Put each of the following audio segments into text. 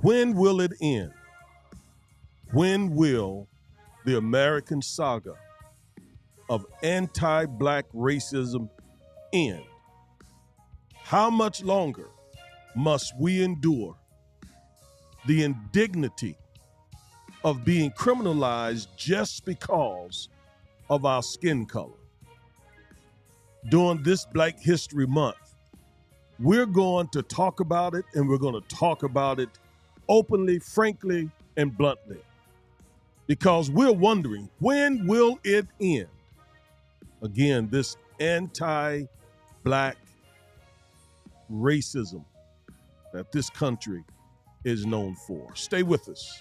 When will it end? When will the American saga of anti-black racism end? How much longer must we endure the indignity of being criminalized just because of our skin color? During this Black History Month, we're going to talk about it, and we're going to talk about it openly, frankly, and bluntly, because we're wondering, when will it end? Again, this anti-black racism that this country is known for. Stay with us.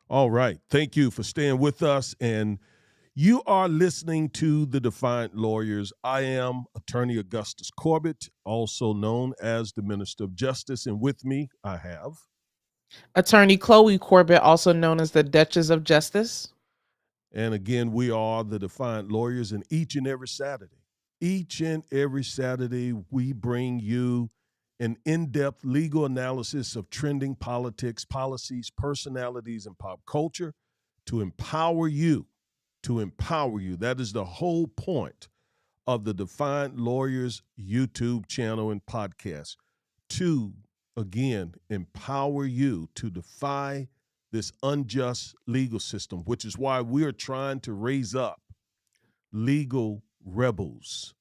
All right. Thank you for staying with us. And you are listening to The Defiant Lawyers. I am Attorney Augustus Corbett, also known as the Minister of Justice. And with me, I have Attorney Chloe Corbett, also known as the Duchess of Justice. And again, we are The Defiant Lawyers. And each and every Saturday, we bring you an in-depth legal analysis of trending politics, policies, personalities, and pop culture to empower you. That is the whole point of the Defiant Lawyers YouTube channel and podcast, to, again, empower you to defy this unjust legal system, which is why we are trying to raise up legal rebels.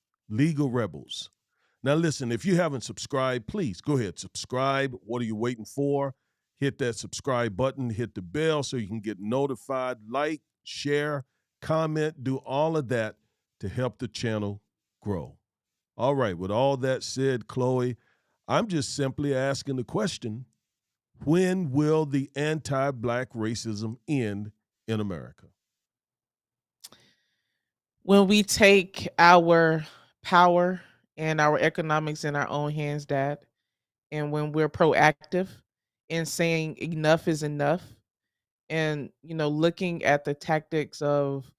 Now, listen, if you haven't subscribed, please go ahead, subscribe. What are you waiting for? Hit that subscribe button, hit the bell so you can get notified, like, share, comment, do all of that to help the channel grow. All right, with all that said, Chloe, I'm just simply asking the question, when will the anti-black racism end in America? When we take our power and our economics in our own hands, Dad, and when we're proactive in saying enough is enough, and looking at the tactics of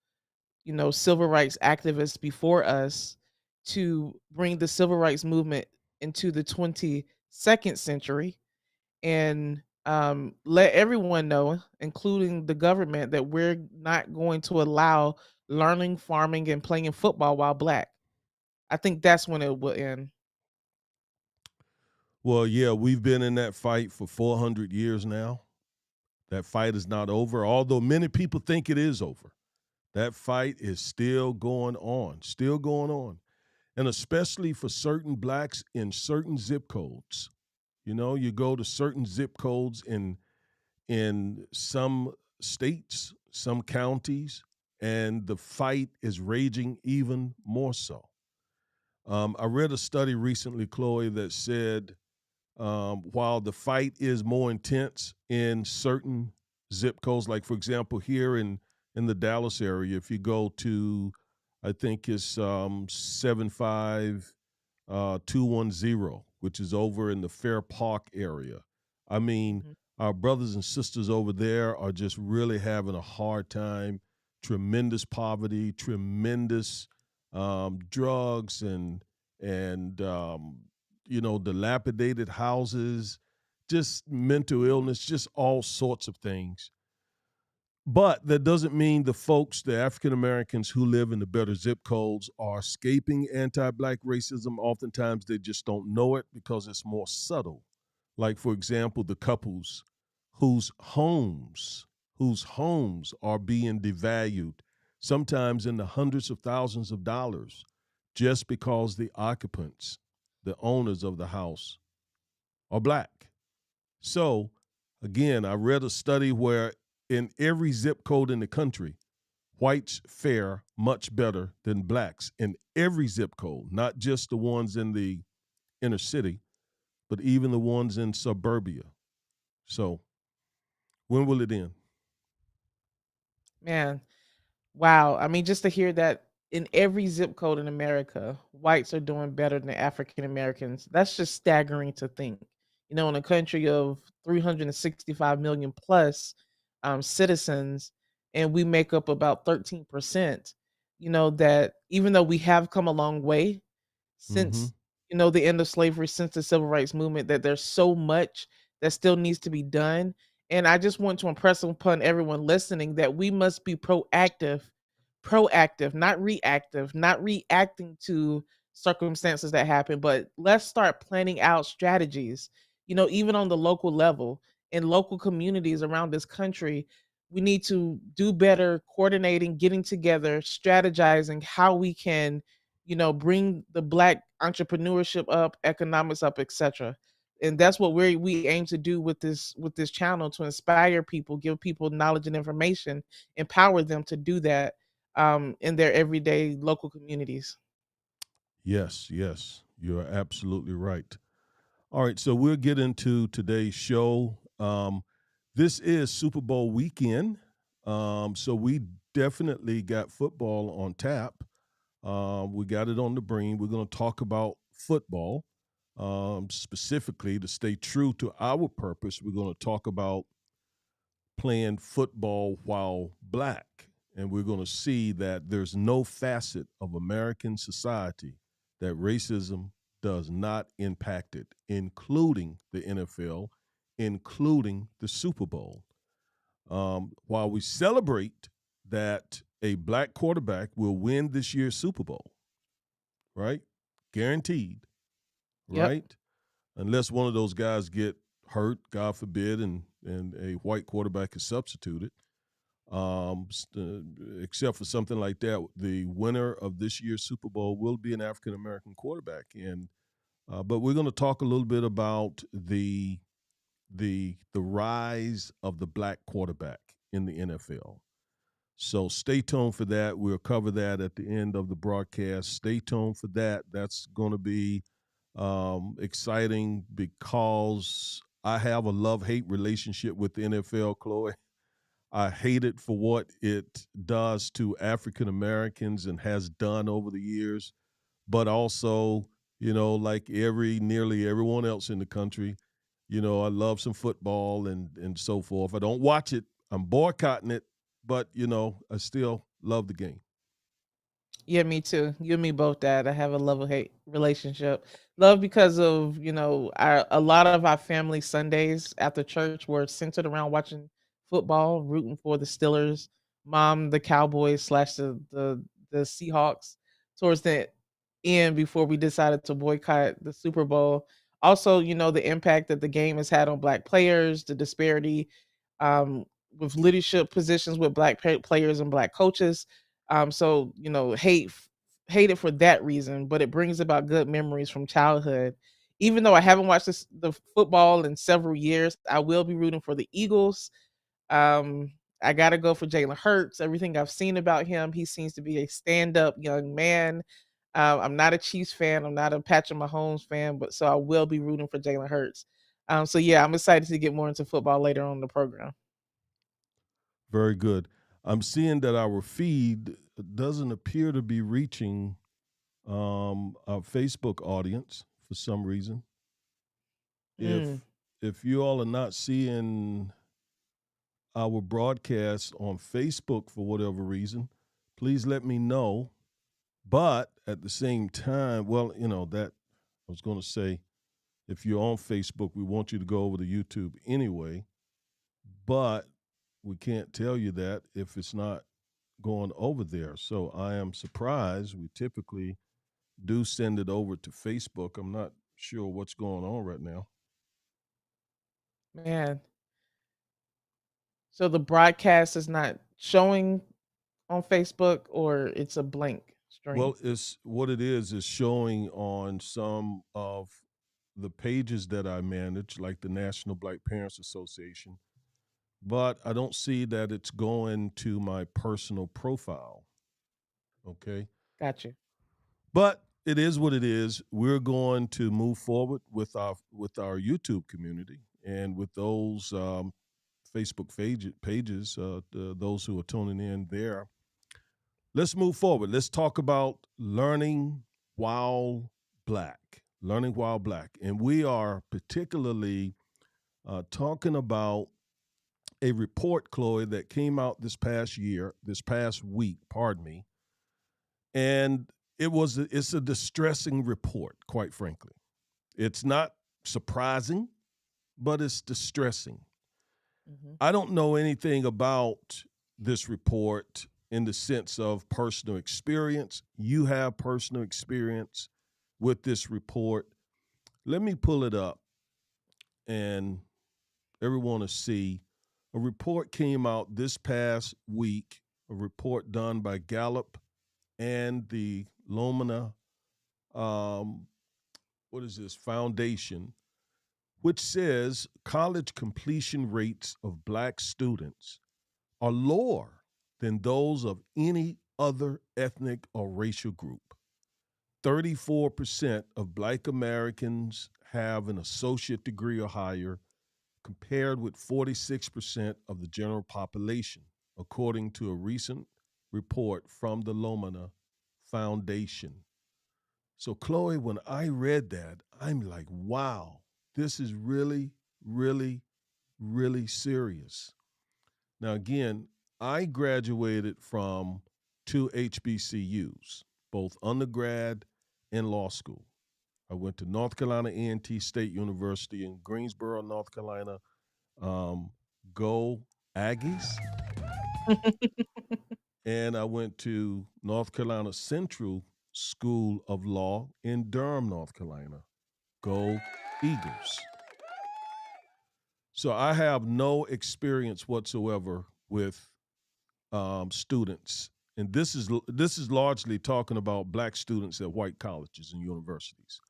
civil rights activists before us to bring the civil rights movement into the 22nd century, and let everyone know, including the government, that we're not going to allow learning, farming, and playing football while Black. I think that's when it will end. Well, yeah, we've been in that fight for 400 years now. That fight is not over, although many people think it is over. That fight is still going on. And especially for certain blacks in certain zip codes. You go to certain zip codes in some states, some counties, and the fight is raging even more so. I read a study recently, Chloe, that said while the fight is more intense in certain zip codes, like, for example, here in the Dallas area, if you go to, I think it's 75210, which is over in the Fair Park area. I mean, our brothers and sisters over there are just really having a hard time. Tremendous poverty, tremendous drugs, and dilapidated houses, just mental illness, just all sorts of things. But that doesn't mean the African Americans who live in the better zip codes are escaping anti-black racism. Oftentimes they just don't know it because it's more subtle. Like, for example, the couples whose homes are being devalued, sometimes in the hundreds of thousands of dollars, just because the occupants, the owners of the house, are black. So, again, I read a study where in every zip code in the country, whites fare much better than blacks in every zip code, not just the ones in the inner city, but even the ones in suburbia. So, when will it end? Man, wow. I mean, just to hear that in every zip code in America, whites are doing better than African Americans, that's just staggering to think. In a country of 365 million plus citizens, and we make up about 13%, that even though we have come a long way Mm-hmm. since the end of slavery, since the civil rights movement, that there's so much that still needs to be done. And I just want to impress upon everyone listening that we must be proactive, not reactive, not reacting to circumstances that happen, but let's start planning out strategies, even on the local level, in local communities around this country. We need to do better coordinating, getting together, strategizing how we can, bring the black entrepreneurship up, economics up, etc. And that's what we aim to do with this channel, to inspire people, give people knowledge and information, empower them to do that in their everyday local communities. Yes, yes, you're absolutely right. All right, so we'll get into today's show. This is Super Bowl weekend, so we definitely got football on tap. We got it on the brain. We're going to talk about football, specifically to stay true to our purpose. We're going to talk about playing football while black. And we're going to see that there's no facet of American society that racism does not impact it, including the NFL, including the Super Bowl. While we celebrate that a black quarterback will win this year's Super Bowl, right? Guaranteed, Yep. right? Unless one of those guys get hurt, God forbid, and a white quarterback is substituted. Except for something like that, the winner of this year's Super Bowl will be an African American quarterback. And but we're going to talk a little bit about the rise of the black quarterback in the NFL. So stay tuned for that. We'll cover that at the end of the broadcast. Stay tuned for that. That's going to be exciting because I have a love-hate relationship with the NFL, Chloe. I hate it for what it does to African Americans and has done over the years, but also, like nearly everyone else in the country, I love some football and so forth. I don't watch it. I'm boycotting it, but I still love the game. Yeah, me too. You and me both, Dad. I have a love hate relationship. Love because of a lot of our family Sundays after church were centered around watching football, rooting for the Steelers. Mom, the Cowboys slash the Seahawks. Towards the end, before we decided to boycott the Super Bowl. Also, the impact that the game has had on Black players, the disparity um, with leadership positions with Black players and Black coaches. So hate it for that reason, but it brings about good memories from childhood. Even though I haven't watched the football in several years, I will be rooting for the Eagles. um, I gotta go for Jalen Hurts. Everything I've seen about him, he seems to be a stand-up young man. I'm not a Chiefs fan. I'm not a Patrick Mahomes fan, but so I will be rooting for Jalen Hurts. So yeah, I'm excited to get more into football later on in the program. Very good. I'm seeing that our feed doesn't appear to be reaching our Facebook audience for some reason. Mm, If you all are not seeing our broadcast on Facebook for whatever reason, please let me know. But at the same time, well, that I was going to say, if you're on Facebook, we want you to go over to YouTube anyway. But we can't tell you that if it's not going over there. So I am surprised. We typically do send it over to Facebook. I'm not sure what's going on right now. man. So the broadcast is not showing on Facebook, or it's a blank stream. Well, it's what it is showing on some of the pages that I manage, like the National Black Parents Association, but I don't see that it's going to my personal profile. Okay. Gotcha. But it is what it is. We're going to move forward with our YouTube community and with those Facebook pages, those who are tuning in there. Let's move forward. Let's talk about learning while black. Learning While Black. And we are particularly talking about a report, Chloe, that came out this past week, pardon me. And it's a distressing report, quite frankly. It's not surprising, but it's distressing. Mhm. I don't know anything about this report in the sense of personal experience. You have personal experience with this report. Let me pull it up and everyone to see. A report came out this past week, a report done by Gallup and the Lomina, um, what is this, Foundation, which says college completion rates of black students are lower than those of any other ethnic or racial group. 34% of black Americans have an associate degree or higher, compared with 46% of the general population, according to a recent report from the Lomina Foundation. So, Chloe, when I read that, I'm like, wow, this is really, really, really serious. Now, again, I graduated from two HBCUs, both undergrad and law school. I went to North Carolina A&T State University in Greensboro, North Carolina. Um, Go Aggies. And I went to North Carolina Central School of Law in Durham, North Carolina. Go Eagles. So I have no experience whatsoever with students, and this is largely talking about black students at white colleges and universities.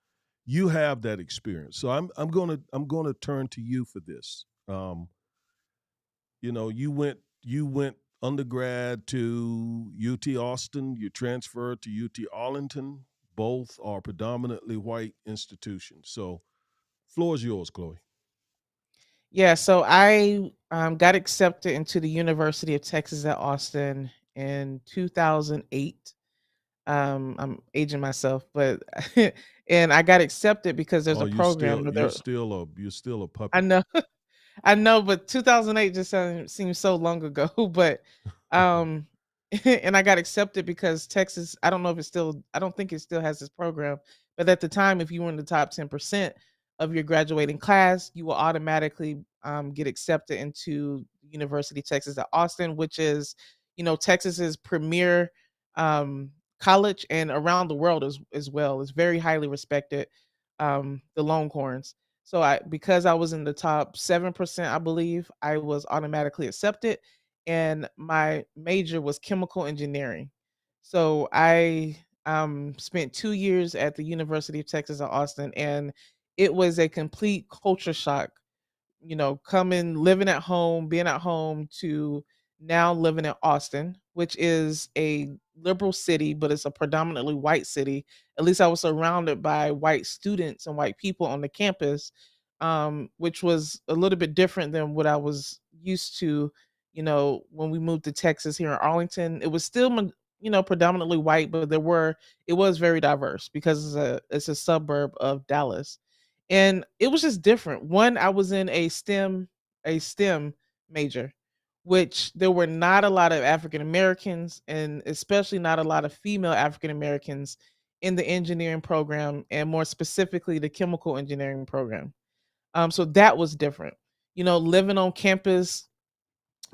You have that experience, so I'm gonna turn to you for this. You went undergrad to UT Austin. You transferred to UT Arlington. Both are predominantly white institutions. So, floor is yours, Chloe. Yeah, so I got accepted into the University of Texas at Austin in 2008. I'm aging myself, but and I got accepted because there's Oh, a program where there. you're still a I puppy. know. I know, but 2008 just seems so long ago. But um, and I got accepted because Texas. I don't know if it still. I don't think it still has this program. But at the time, if you were in the top 10% of your graduating class, you will automatically get accepted into University of Texas at Austin, which is, Texas's premier college, and around the world as well. It's very highly respected. The Longhorns. So because I was in the top 7%, I believe, I was automatically accepted, and my major was chemical engineering. So I spent 2 years at the University of Texas at Austin, and it was a complete culture shock, coming living at home, being at home, to now living in Austin, which is a liberal city, but it's a predominantly white city. At least I was surrounded by white students and white people on the campus, which was a little bit different than what I was used to. When we moved to Texas here in Arlington, it was still, predominantly white, but it was very diverse because it's a suburb of Dallas, and it was just different. One, I was in a STEM major, which there were not a lot of African Americans, and especially not a lot of female African Americans in the engineering program, and more specifically the chemical engineering program. So that was different. Living on campus,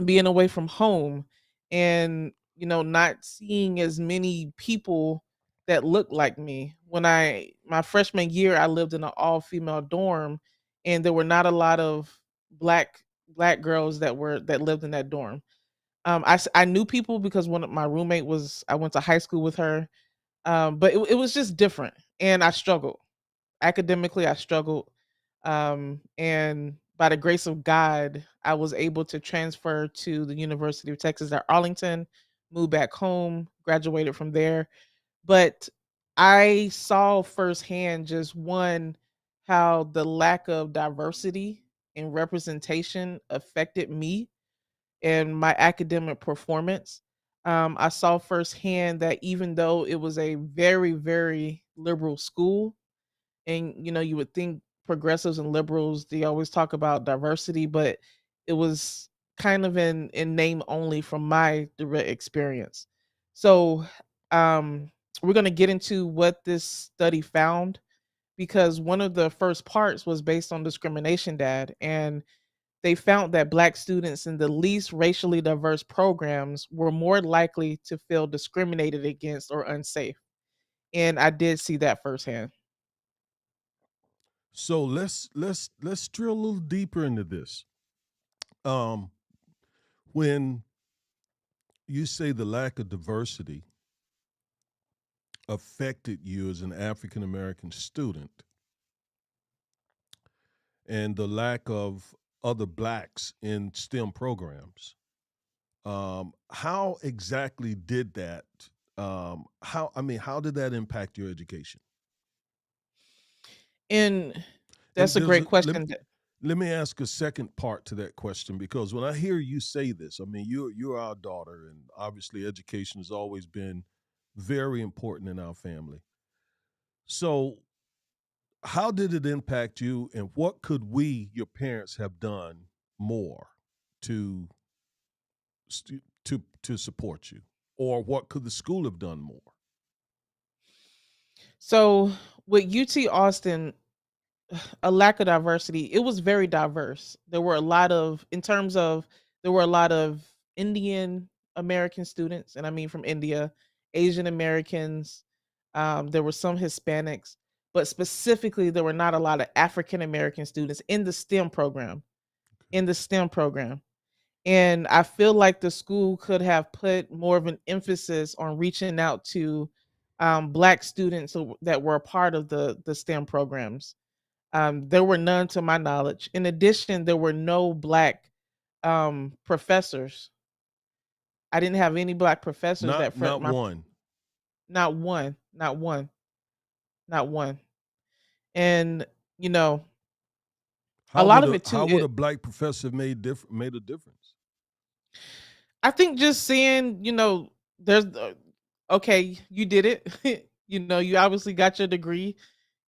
being away from home, and not seeing as many people that look like me. When I my freshman year, I lived in an all female dorm, and there were not a lot of black girls that lived in that dorm. I knew people because one of my roommate was I went to high school with her. But it was just different, and I struggled academically. I struggled, and by the grace of God, I was able to transfer to the University of Texas at Arlington, move back home, graduated from there. But I saw firsthand, just one, how the lack of diversity and representation affected me and my academic performance. I saw firsthand that even though it was a very, very liberal school, And you would think progressives and liberals, they always talk about diversity, but it was kind of in name only from my direct experience. So um we're going to get into what this study found, because one of the first parts was based on discrimination, dad, and they found that black students in the least racially diverse programs were more likely to feel discriminated against or unsafe. And I did see that firsthand. So let's drill a little deeper into this. Um, when you say the lack of diversity affected you as an African American student, and the lack of other blacks in STEM programs, how exactly did that? How did that impact your education? And And that's a great question. let me ask a second part to that question, because when I hear you say this, I mean you're our daughter, and obviously education has always been very important in our family. So how did it impact you, and what could we, your parents, have done more to to support you, or what could the school have done more? So with UT Austin, a lack of diversity, it was very diverse. There were a lot of, in terms of, there were a lot of Indian American students, and I mean from India, Asian Americans, there were some Hispanics, but specifically there were not a lot of African American students in the STEM program. In the STEM program. And I feel like the school could have put more of an emphasis on reaching out to black students that were a part of the STEM programs. There were none to my knowledge. In addition, there were no black professors. I didn't have any black professors Not that not one. not one, not one, not one. And you know, a lot of it too. How would a black professor have made a difference? I think just seeing, there's okay, you did it. You obviously got your degree.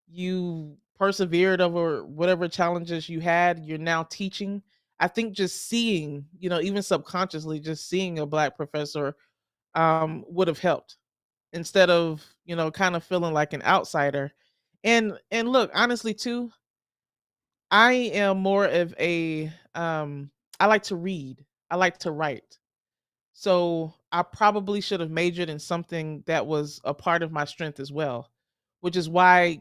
You persevered over whatever challenges you had. You're now teaching. I think just seeing, even subconsciously, just seeing a black professor would have helped, instead of, kind of feeling like an outsider. And look, honestly too, I am more of a I like to read. I like to write. So I probably should have majored in something that was a part of my strength as well, which is why,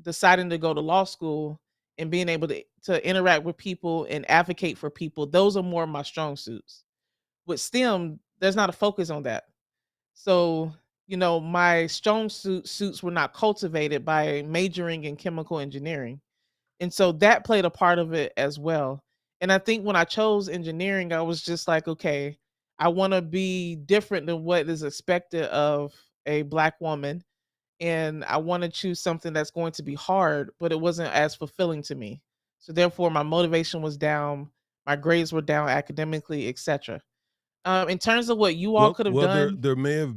deciding to go to law school and being able to interact with people and advocate for people, those are more of my strong suits. With STEM, there's not a focus on that. So, my suits were not cultivated by majoring in chemical engineering. And so that played a part of it as well. And I think when I chose engineering, I was just like, okay, I want to be different than what is expected of a black woman. And I want to choose something that's going to be hard, but it wasn't as fulfilling to me. So therefore my motivation was down, my grades were down academically, etc. In terms of what you all could have There done, there may have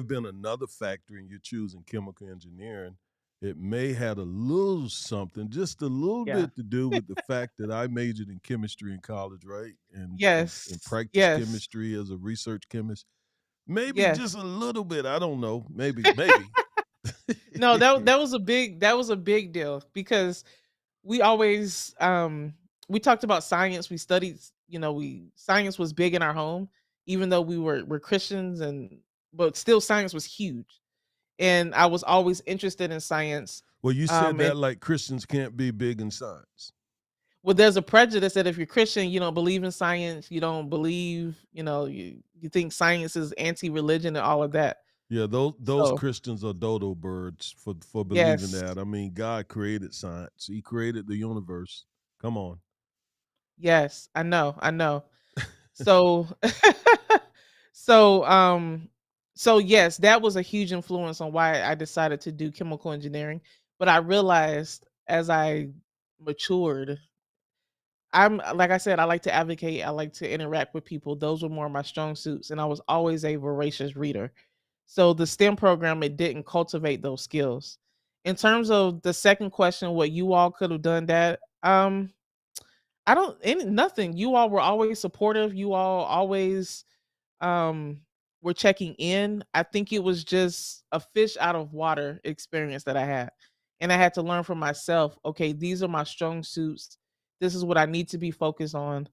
been another factor in you choosing chemical engineering. It may had a little something, just a little yeah. bit to do with the fact that I majored in chemistry in college, right? And Yes. practiced Yes. chemistry as a research chemist. Maybe just Yes. a little bit. I don't know. Maybe. No, that was a big deal, because we always we talked about science. We studied, we science was big in our home, even though we're Christians, and but still science was huge. And I was always interested in science. Well, you said And that like Christians can't be big in science. well, there's a prejudice that if you're Christian, you don't believe in science, you don't believe, you think science is anti-religion and all of that. Yeah, those So Christians are dodo birds for believing yes, that. I mean, God created science. He created the universe. Come on. yes, I know. So so so yes, that was a huge influence on why I decided to do chemical engineering. But I realized as I matured, I'm like I said, I like to advocate, I like to interact with people. Those were more of my strong suits, and I was always a voracious reader. So the STEM program, it didn't cultivate those skills. In terms of the second question, what you all could have done that, I don't any nothing. You all were always supportive. You all always um were checking in. I think it was just a fish out of water experience that I had. And I had to learn for myself, okay, these are my strong suits. This is what I need to be focused on.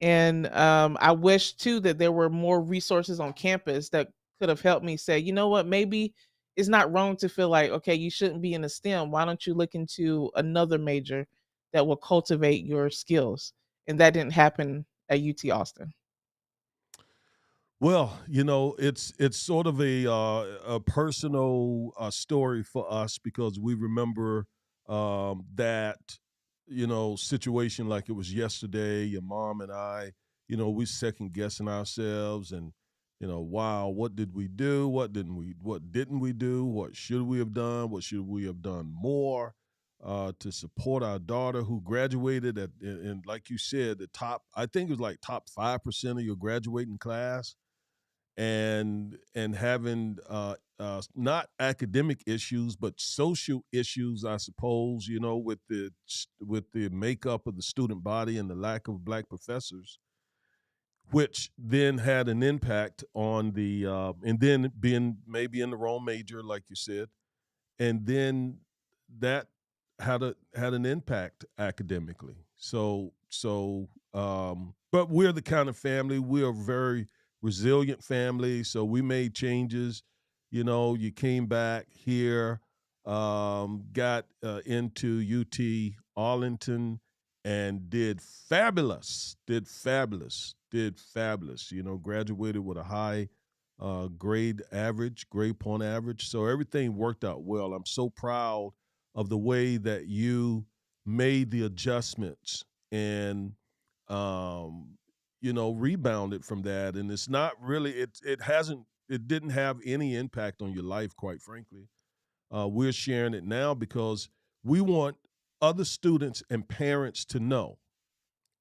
And I wish too that there were more resources on campus that could have helped me say, you know what, maybe it's not wrong to feel like, okay, you shouldn't be in a STEM. Why don't you look into another major that will cultivate your skills? And that didn't happen at UT Austin. Well, it's sort of a personal story for us because we remember that situation like it was yesterday. Your mom and I, we second guessing ourselves, and wow, what did we do? What didn't we do? What should we have done? What should we have done more to support our daughter who graduated and like you said, the top. I think it was like top 5% of your graduating class, and having not academic issues but social issues, I suppose, with the makeup of the student body and the lack of black professors, which then had an impact on the and then being maybe in the wrong major, like you said, and then that had an impact academically. But we're the kind of family, we are a very resilient family, so we made changes. You came back here, got into UT Arlington, and did fabulous. Graduated with a high grade point average. So everything worked out well. I'm so proud of the way that you made the adjustments and um, rebounded from that. And it's not really it didn't have any impact on your life, quite frankly. We're sharing it now because we want other students and parents to know.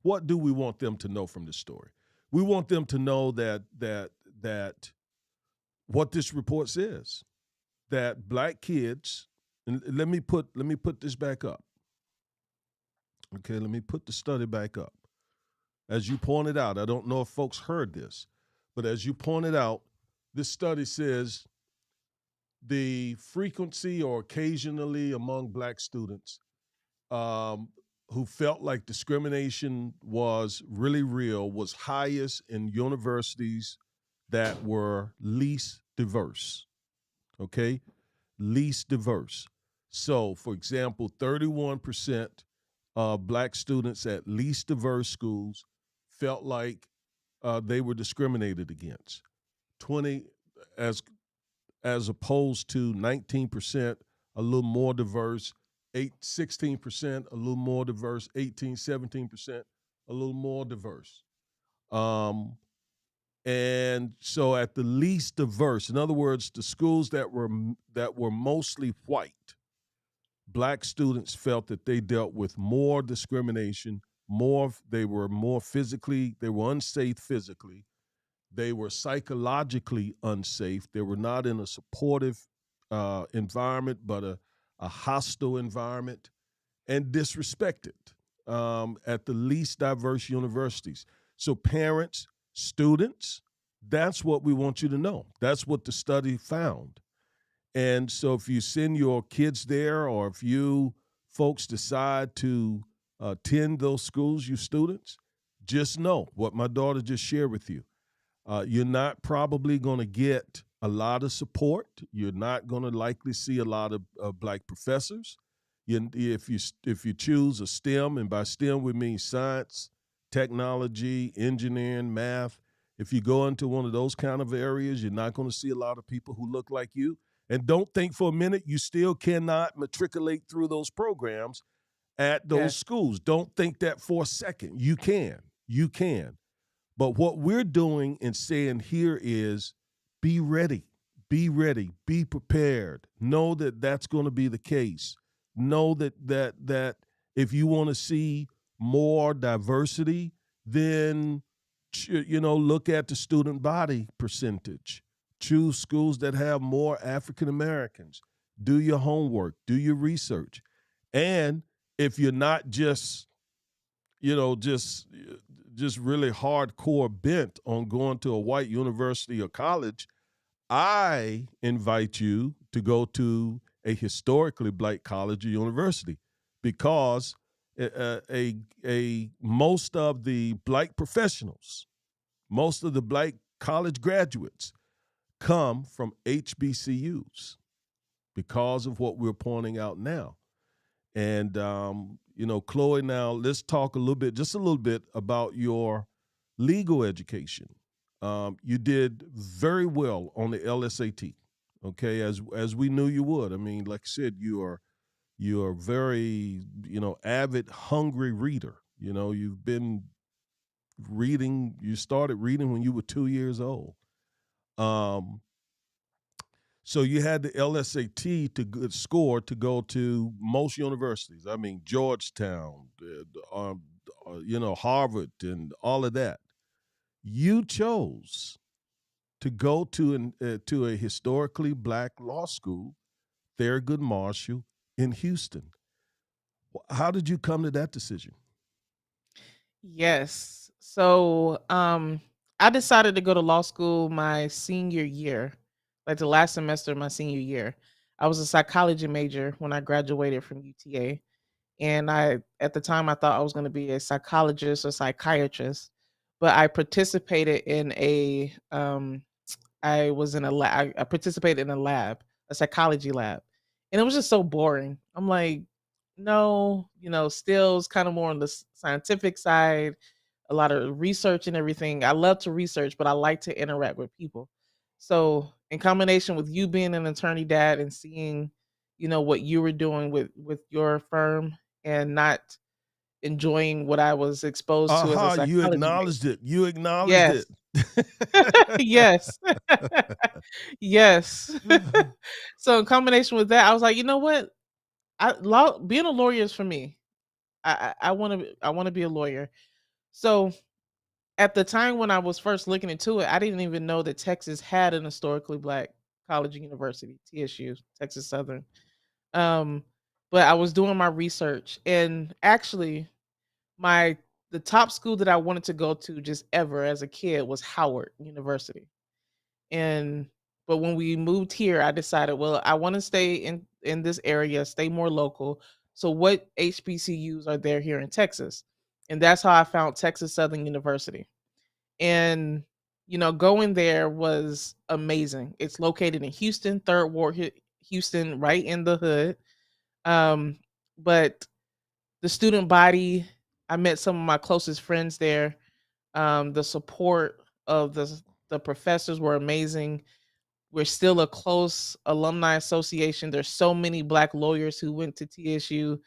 What do we want them to know from this story? We want them to know that what this report says, that black kids, and let me put this back up. Okay, let me put the study back up. As you pointed out, I don't know if folks heard this, but as you pointed out, this study says the frequency or occasionally among black students um, who felt like discrimination was really real was highest in universities that were least diverse. Okay, least diverse. So, for example, 31% of black students at least diverse schools felt like they were discriminated against. 20 as as opposed to 19%, a little more diverse, 16%, a little more diverse, 18, 17%, a little more diverse. Um, and so at the least diverse, in other words, the schools that were mostly white, black students felt that they dealt with more discrimination, they were more physically, they were unsafe physically, they were psychologically unsafe. They were not in a supportive environment, but a hostile environment, and disrespected at the least diverse universities. So, parents, students, that's what we want you to know. That's what the study found. And so, if you send your kids there, or if you folks decide to attend those schools, you students, just know what my daughter just shared with you. You're not probably going to get a lot of support. You're not going to likely see a lot of black professors. If you choose a STEM, and by STEM we mean science, technology, engineering, math. If you go into one of those kind of areas, you're not going to see a lot of people who look like you. And don't think for a minute you still cannot matriculate through those programs at those Yes. schools. Don't think that for a second. You can. You can. But what we're doing and saying here is be ready, be prepared. Know that that's going to be the case. Know that if you want to see more diversity, then look at the student body percentage. Choose schools that have more African Americans. do your homework, do your research. And if you're not just, you know, just really hardcore bent on going to a white university or college, I invite you to go to a historically black college or university because most of the black professionals, most of the black college graduates come from HBCUs because of what we're pointing out now. And you know, Chloe, now let's talk a little bit, just a little bit, about your legal education. You did very well on the LSAT. Okay, as we knew you would. I mean, like I said, you are very, you know, avid, hungry reader. You know, you've been reading. You started reading when you were 2 years old. Um, So you had the LSAT to score to go to most universities. I mean, Georgetown, you know, Harvard, and all of that. You chose to go to a historically black law school, Thurgood Marshall in Houston. How did you come to that decision? Yes. So, I decided to go to law school my senior year, like the last semester of my senior year. I was a psychology major when I graduated from UTA. And at the time, I thought I was going to be a psychologist or psychiatrist, but I participated in I was in a lab. I participated in a lab, a psychology lab, and it was just so boring. I'm like, no, stills kind of more on the scientific side, a lot of research and everything. I love to research, but I like to interact with people. So, in combination with you being an attorney dad and seeing, what you were doing with your firm and not enjoying what I was exposed to as a Aha, you psychology acknowledged major. it. You acknowledged Yes. it. Yes. Yes. So in combination with that, I was like, you know what? Being a lawyer is for me. I want to be a lawyer. So at the time when I was first looking into it, I didn't even know that Texas had an historically black college and university, TSU, Texas Southern. Um, but I was doing my research, and actually, my the top school that I wanted to go to just ever as a kid was Howard University. And but when we moved here, I decided, well, I want to stay in this area, stay more local. So what HBCUs are there here in Texas? And that's how I found Texas Southern University. And going there was amazing. It's located in Houston, Third Ward, Houston, right in the hood. Um, but the student body, I met some of my closest friends there. The support of the professors were amazing. We're still a close alumni association. There's so many black lawyers who went to TSU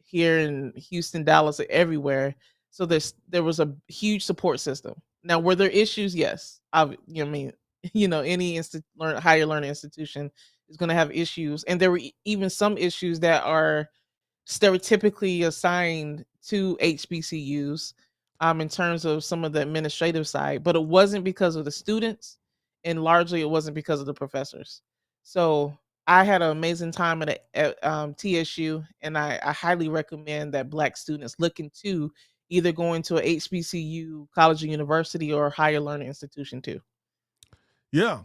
here in Houston, Dallas, everywhere. So there was a huge support system. Now, were there issues? Yes. I mean, any higher learning institution is going to have issues, and there were even some issues that are stereotypically assigned to HBCUs, in terms of some of the administrative side, but it wasn't because of the students, and largely it wasn't because of the professors. So I had an amazing time at TSU, and I highly recommend that Black students look into either going to a HBCU, college or university, or higher learning institution too. Yeah.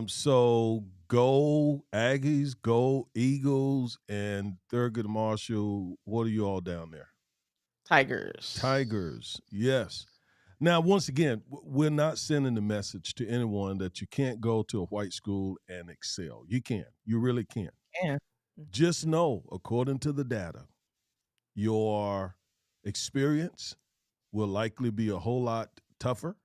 So go Aggies, go Eagles, and Thurgood Marshall. What are you all down there? Tigers. Tigers. Yes. Now, once again, we're not sending the message to anyone that you can't go to a white school and excel. You can. You really can. And Just know, according to the data, your experience will likely be a whole lot tougher.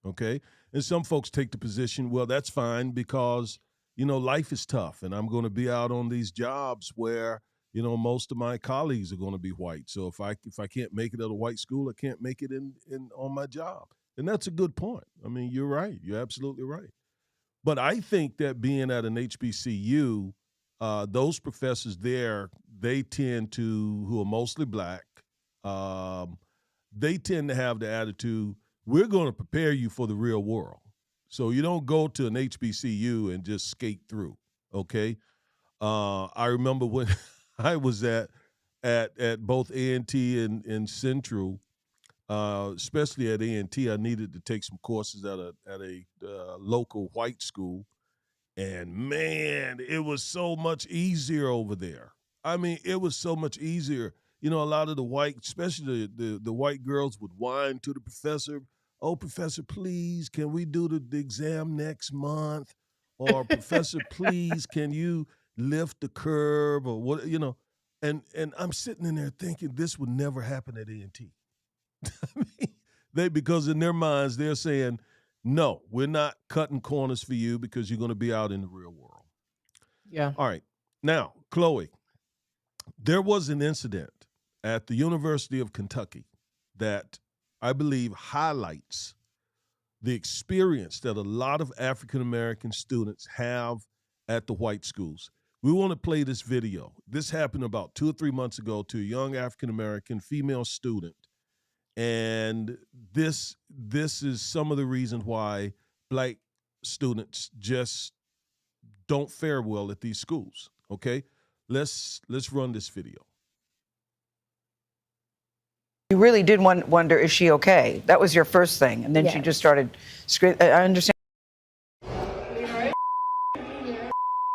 Okay. And some folks take the position, well, that's fine because, you know, life is tough and I'm going to be out on these jobs where, you know, most of my colleagues are going to be white. So if I can't make it at a white school, I can't make it in on my job. And that's a good point. I mean, you're right. You're absolutely right. But I think that being at an HBCU, those professors there, they tend to, who are mostly black, um, they tend to have the attitude, we're going to prepare you for the real world. So you don't go to an HBCU and just skate through, okay? I remember when I was at both A&T and Central, especially at A&T, I needed to take some courses at a local white school, and man, it was so much easier over there. I mean, it was so much easier. You know, a lot of the white, especially the white girls, would whine to the professor, "Oh, professor, please, can we do the exam next month?" Or, "Professor, please, can you lift the curve?" Or what, you know. And I'm sitting in there thinking this would never happen at A&T. I mean, because in their minds they're saying, "No, we're not cutting corners for you because you're going to be out in the real world." Yeah. All right. Now, Chloe, there was an incident at the University of Kentucky that I believe highlights the experience that a lot of African American students have at the white schools. We want to play this video. This happened about 2 or 3 months ago to a young African American female student, and this is some of the reasons why black students just don't fare well at these schools. Okay, let's run this video. You really did wonder, is she okay? That was your first thing, and then she just started screaming. I understand.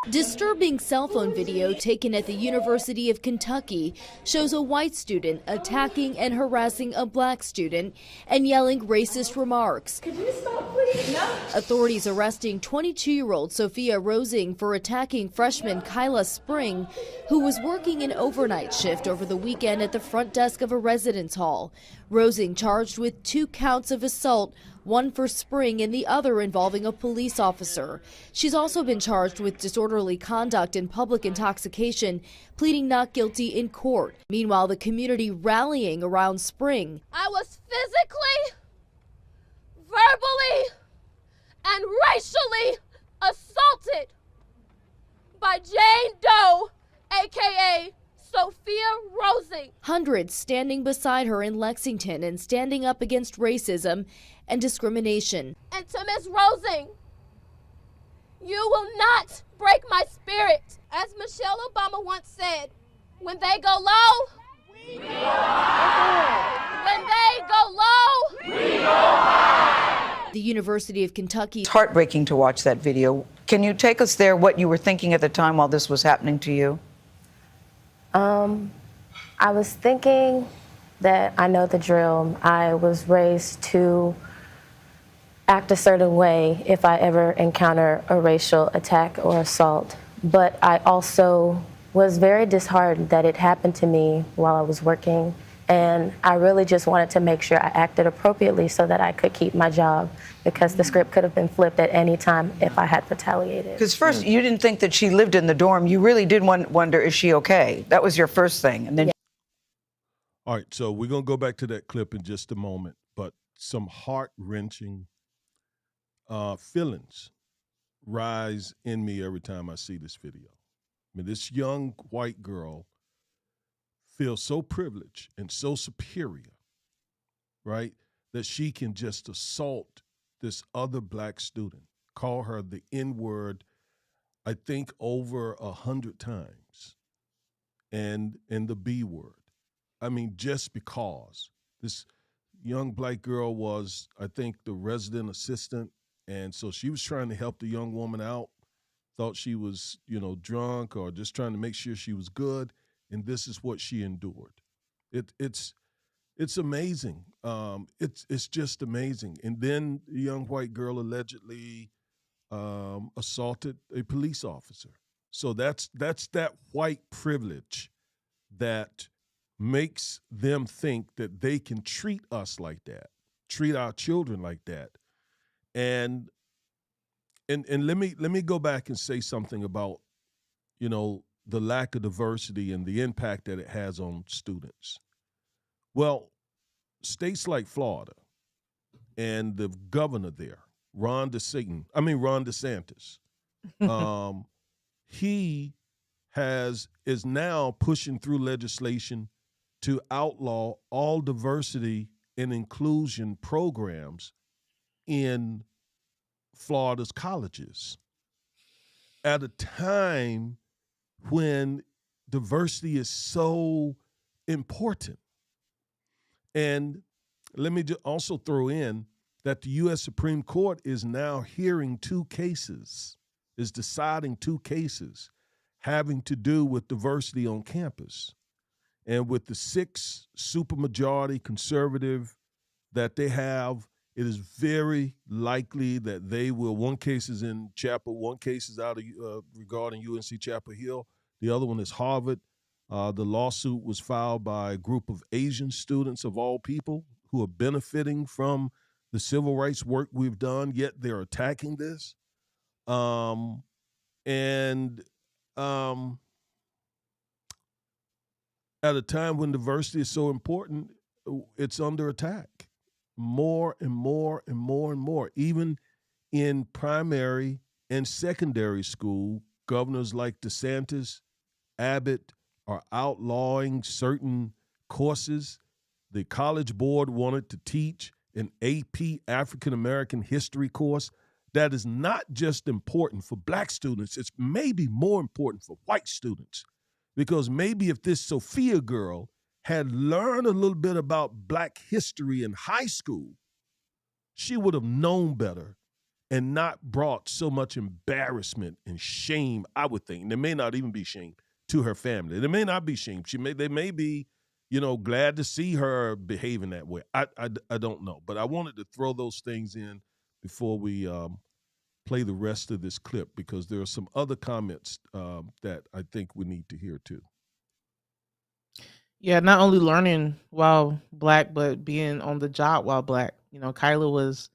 Disturbing cell phone video taken at the University of Kentucky shows a white student attacking and harassing a black student and yelling racist remarks. Could you stop, please? No. Authorities arresting 22-year-old Sophia Rosing for attacking freshman Kyla Spring, who was working an overnight shift over the weekend at the front desk of a residence hall. Rosing charged with 2 counts of assault, one for Spring and the other involving a police officer. She's also been charged with disorderly conduct and public intoxication, pleading not guilty in court. Meanwhile, the community rallying around Spring. I was physically, verbally, and racially assaulted by Jane Doe, aka Sophia Rosing. Hundreds standing beside her in Lexington and standing up against racism and discrimination. And to Miss Rosing, you will not break my spirit. As Michelle Obama once said, when they go low, we go high. When they go low, we go high. The University of Kentucky. It's heartbreaking to watch that video. Can you take us there, what you were thinking at the time while this was happening to you? I was thinking that I know the drill. I was raised to act a certain way if I ever encounter a racial attack or assault. But I also was very disheartened that it happened to me while I was working. And I really just wanted to make sure I acted appropriately so that I could keep my job, because the script could have been flipped at any time if I had retaliated. Because first, you didn't think that she lived in the dorm. You really did wonder, is she okay? That was your first thing. And then. All right, so we're going to go back to that clip in just a moment, but some heart-wrenching feelings rise in me every time I see this video. I mean, this young white girl feels so privileged and so superior, right, that she can just assault this other black student, call her the N-word, I think over 100 times, and the B word. I mean, just because this young black girl was, I think, the resident assistant, and so she was trying to help the young woman out, thought she was, drunk or just trying to make sure she was good, and this is what she endured. It's amazing. It's just amazing. And then the young white girl allegedly assaulted a police officer. So that's that white privilege that makes them think that they can treat us like that, treat our children like that. And let me go back and say something about, the lack of diversity and the impact that it has on students. Well, states like Florida and the governor there, Ron DeSantis, he is now pushing through legislation to outlaw all diversity and inclusion programs in Florida's colleges at a time when diversity is so important. And let me also throw in that the U.S. Supreme Court is now hearing is deciding 2 cases having to do with diversity on campus. And with the 6 supermajority conservative that they have, it is very likely that they will. One case is in Chapel, one case is out of regarding UNC Chapel Hill. The other one is Harvard. The lawsuit was filed by a group of Asian students of all people who are benefiting from the civil rights work we've done, yet they're attacking this. At a time when diversity is so important, it's under attack more and more and more and more. Even in primary and secondary school, governors like DeSantis, Abbott are outlawing certain courses. The College Board wanted to teach an AP African American history course that is not just important for black students, it's maybe more important for white students. Because maybe if this Sophia girl had learned a little bit about black history in high school, she would have known better and not brought so much embarrassment and shame, I would think. And there may not even be shame to her family. There may not be shame. They may be, glad to see her behaving that way. I don't know. But I wanted to throw those things in before we play the rest of this clip, because there are some other comments that I think we need to hear too. Yeah, not only learning while black, but being on the job while black. Kyla was,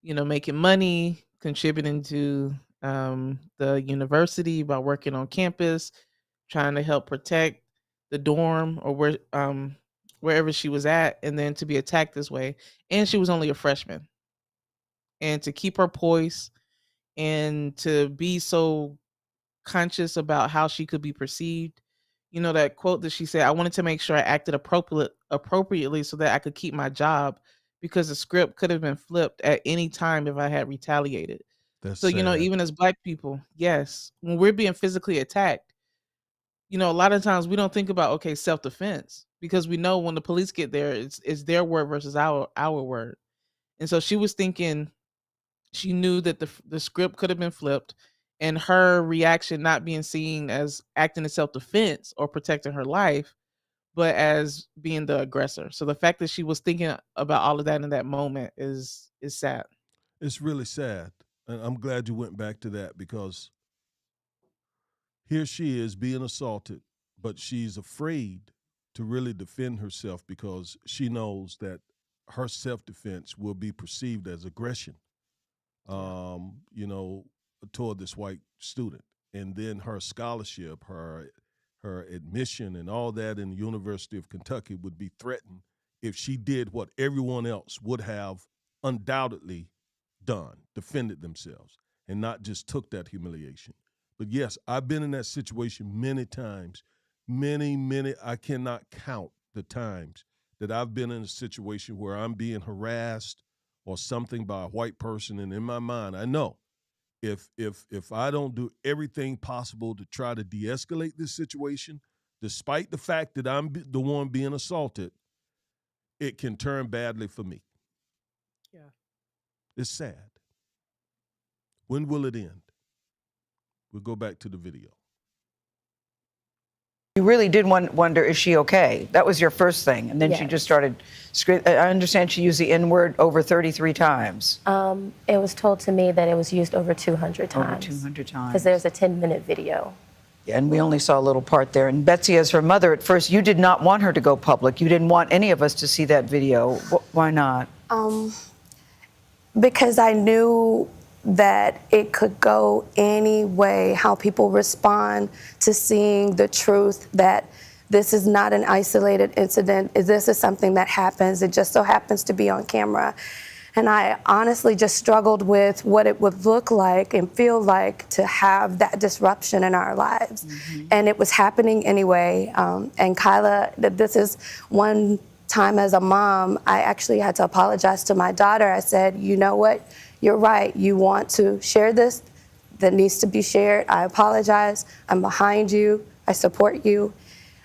making money, contributing to the university by working on campus, trying to help protect the dorm or wherever she was at, and then to be attacked this way. And she was only a freshman. And to keep her poise and to be so conscious about how she could be perceived. That quote that she said, I wanted to make sure I acted appropriately so that I could keep my job, because the script could have been flipped at any time if I had retaliated. That's so, sad. Even as black people, yes, when we're being physically attacked, a lot of times we don't think about, okay, self-defense, because we know when the police get there, it's their word versus our word. And so she was thinking, she knew that the script could have been flipped, and her reaction not being seen as acting in self-defense or protecting her life, but as being the aggressor. So the fact that she was thinking about all of that in that moment is sad. It's really sad. And I'm glad you went back to that, because here she is being assaulted, but she's afraid to really defend herself because she knows that her self-defense will be perceived as aggression. Toward this white student. And then her scholarship, her admission and all that in the University of Kentucky would be threatened if she did what everyone else would have undoubtedly done, defended themselves, and not just took that humiliation. But yes, I've been in that situation many times, many, I cannot count the times that I've been in a situation where I'm being harassed or something by a white person, and in my mind, I know if I don't do everything possible to try to de-escalate this situation, despite the fact that I'm the one being assaulted, it can turn badly for me. Yeah. It's sad. When will it end? We'll go back to the video. You really did wonder, is she okay? That was your first thing. And then she just started screaming. I understand she used the N-word over 33 times. It was told to me that it was used over 200 times. Over 200 times. Because there's a 10-minute video. Yeah, and we only saw a little part there. And Betsy, as her mother, at first, you did not want her to go public. You didn't want any of us to see that video. Why not? Because I knew that it could go any way, how people respond to seeing the truth, that this is not an isolated incident. This is something that happens. It just so happens to be on camera. And I honestly just struggled with what it would look like and feel like to have that disruption in our lives. Mm-hmm. And it was happening anyway. And Kyla, this is one time as a mom, I actually had to apologize to my daughter. I said, you know what? You're right. You want to share this? that needs to be shared. I apologize. I'm behind you. I support you.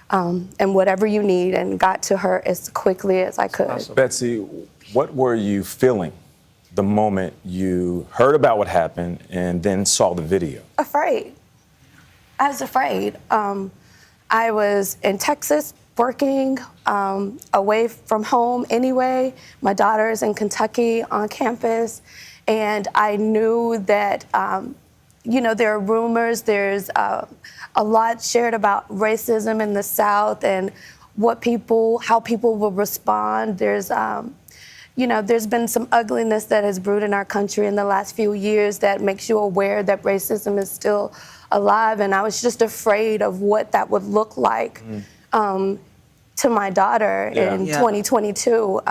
And whatever you need, and got to her as quickly as I could. Betsy, what were you feeling the moment you heard about what happened and then saw the video? Afraid. I was afraid. I was in Texas working away from home anyway. My daughter is in Kentucky on campus. And I knew that, there are rumors, there's a lot shared about racism in the South and how people will respond. There's been some ugliness that has brewed in our country in the last few years that makes you aware that racism is still alive. And I was just afraid of what that would look like to my daughter in 2022.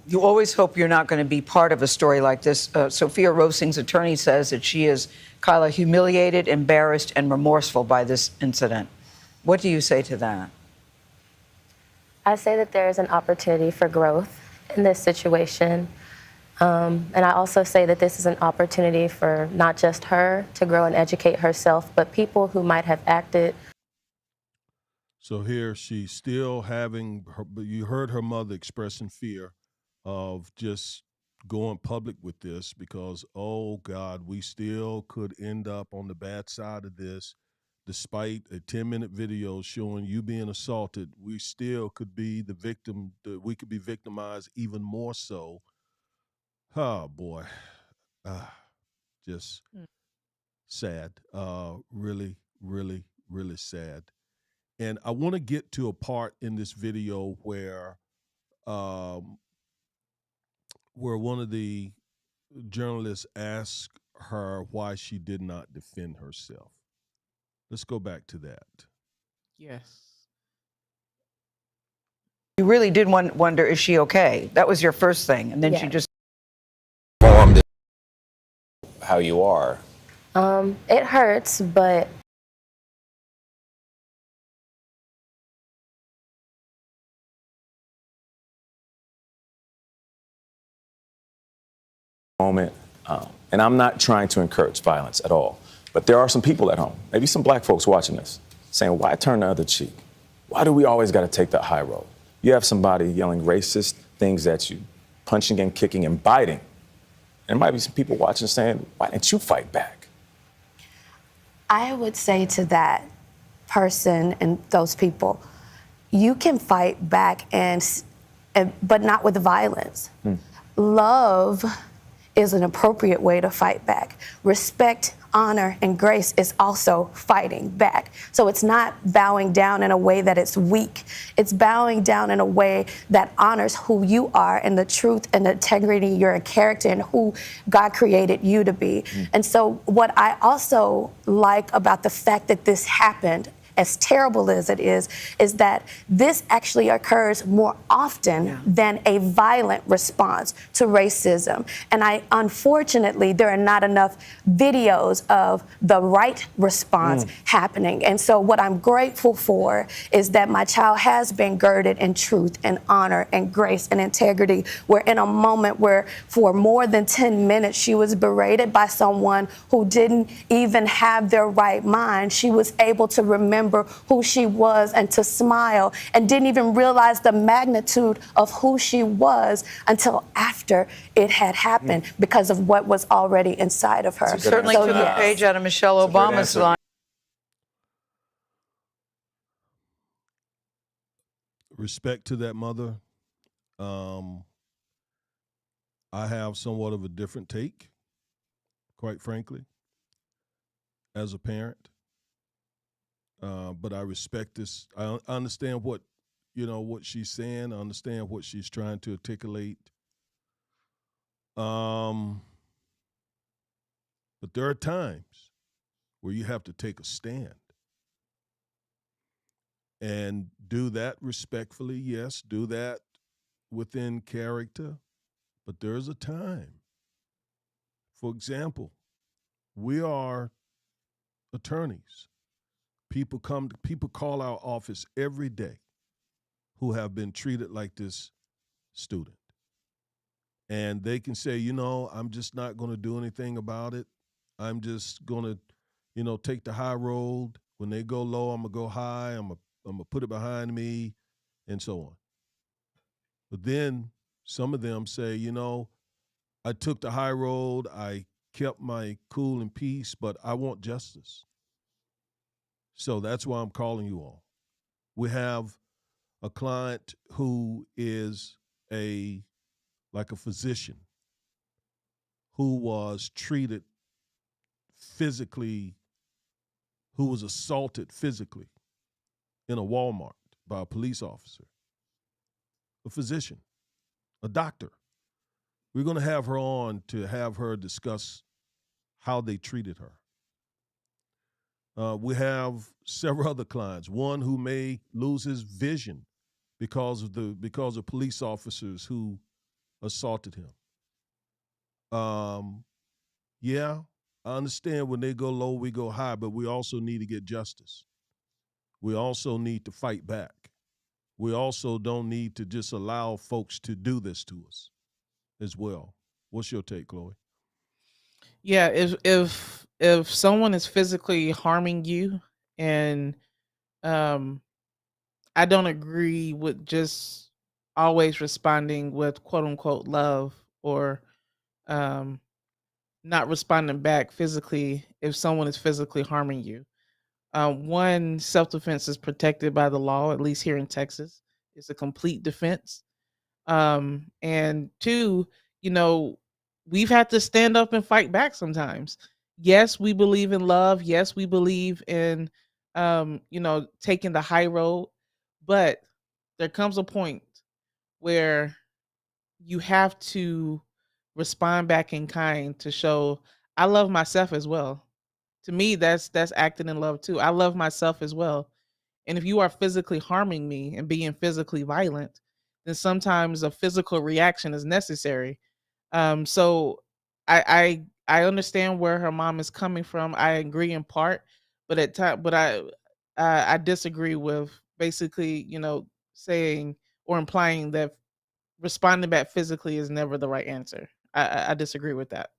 You always hope you're not going to be part of a story like this. Sophia Rosing's attorney says that she is, Kyla, humiliated, embarrassed, and remorseful by this incident. What do you say to that? I say that there is an opportunity for growth in this situation. And I also say that this is an opportunity for not just her to grow and educate herself, but people who might have acted. So here she's still you heard her mother expressing fear of just going public with this because, oh God, we still could end up on the bad side of this. Despite a 10-minute video showing you being assaulted, we still could be the victim. We could be victimized even more so. Oh, boy. Just sad. Really, really, really sad. And I want to get to a part in this video where one of the journalists asked her why she did not defend herself. Let's go back to that. Yes. You really did wonder, is she okay? That was your first thing. And then she just Informed how you are. It hurts, but Moment, and I'm not trying to encourage violence at all, but there are some people at home, maybe some black folks watching this, saying, why turn the other cheek? Why do we always got to take the high road? You have somebody yelling racist things at you, punching and kicking and biting. And there might be some people watching saying, why didn't you fight back? I would say to that person and those people, you can fight back but not with violence. Love is an appropriate way to fight back. Respect, honor, and grace is also fighting back. So it's not bowing down in a way that it's weak. It's bowing down in a way that honors who you are and the truth and the integrity, your character, and who God created you to be. And so what I also like about the fact that this happened, as terrible as it is that this actually occurs more often than a violent response to racism. And unfortunately, there are not enough videos of the right response happening. And so what I'm grateful for is that my child has been girded in truth and honor and grace and integrity. We're in a moment where for more than 10 minutes, she was berated by someone who didn't even have their right mind. She was able to remember who she was and to smile, and didn't even realize the magnitude of who she was until after it had happened because of what was already inside of her. certainly took a page out of Michelle Obama's line. Respect to that mother. I have somewhat of a different take, quite frankly, as a parent. But I respect this. I understand what she's saying. I understand what she's trying to articulate. But there are times where you have to take a stand and do that respectfully. Yes, do that within character. But there's a time. For example, we are attorneys. People call our office every day who have been treated like this student. And they can say, I'm just not going to do anything about it. I'm just going to take the high road. When they go low, I'm gonna go high. I'm gonna put it behind me, and so on. But then some of them say, I took the high road. I kept my cool and peace, but I want justice. So that's why I'm calling you all. We have a client who is a like a physician who was treated physically, who was assaulted physically in a Walmart by a police officer, a physician, a doctor. We're going to have her on to have her discuss how they treated her. We have several other clients. One who may lose his vision because of police officers who assaulted him. Yeah, I understand when they go low, we go high, but we also need to get justice. We also need to fight back. We also don't need to just allow folks to do this to us as well. What's your take, Chloe? Yeah, if someone is physically harming you, and um I don't agree with just always responding with quote unquote love, or um not responding back physically if someone is physically harming you. One, self defense is protected by the law, at least here in Texas. It's a complete defense. And two, you know, we've had to stand up and fight back sometimes. Yes, we believe in love. Yes, we believe in, taking the high road. But there comes a point where you have to respond back in kind to show I love myself as well. To me, that's acting in love too. I love myself as well. And if you are physically harming me and being physically violent, then sometimes a physical reaction is necessary. So I understand where her mom is coming from. I agree in part, but I disagree with basically, saying or implying that responding back physically is never the right answer. I disagree with that.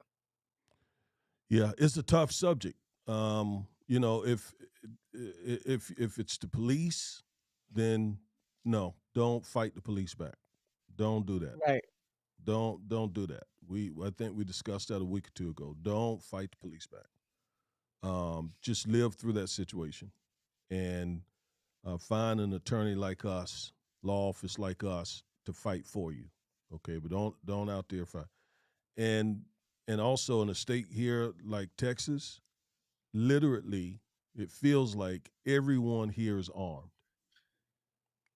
Yeah, it's a tough subject. If it's the police, then no, don't fight the police back. Don't do that. Right. Don't do that. I think we discussed that a week or two ago. Don't fight the police back. Just live through that situation and find an attorney like us, law office like us, to fight for you. Okay, but don't out there fight. And and also in a state here like Texas, literally, it feels like everyone here is armed.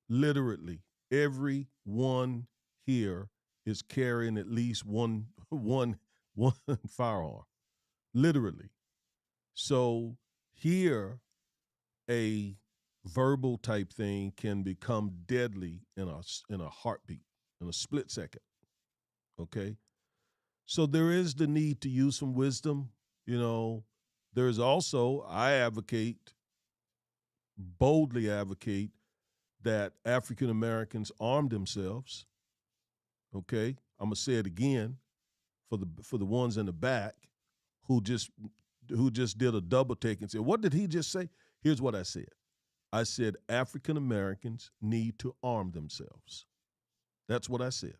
Literally, everyone here is carrying at least one firearm. Literally. So here, a verbal type thing can become deadly in a heartbeat, in a split second. Okay, so there is the need to use some wisdom. You know, there's also boldly advocate that African Americans arm themselves. Okay, I'm gonna say it again for the ones in the back who just did a double take and said, "What did he just say?" Here's what I said. I said African Americans need to arm themselves. That's what I said.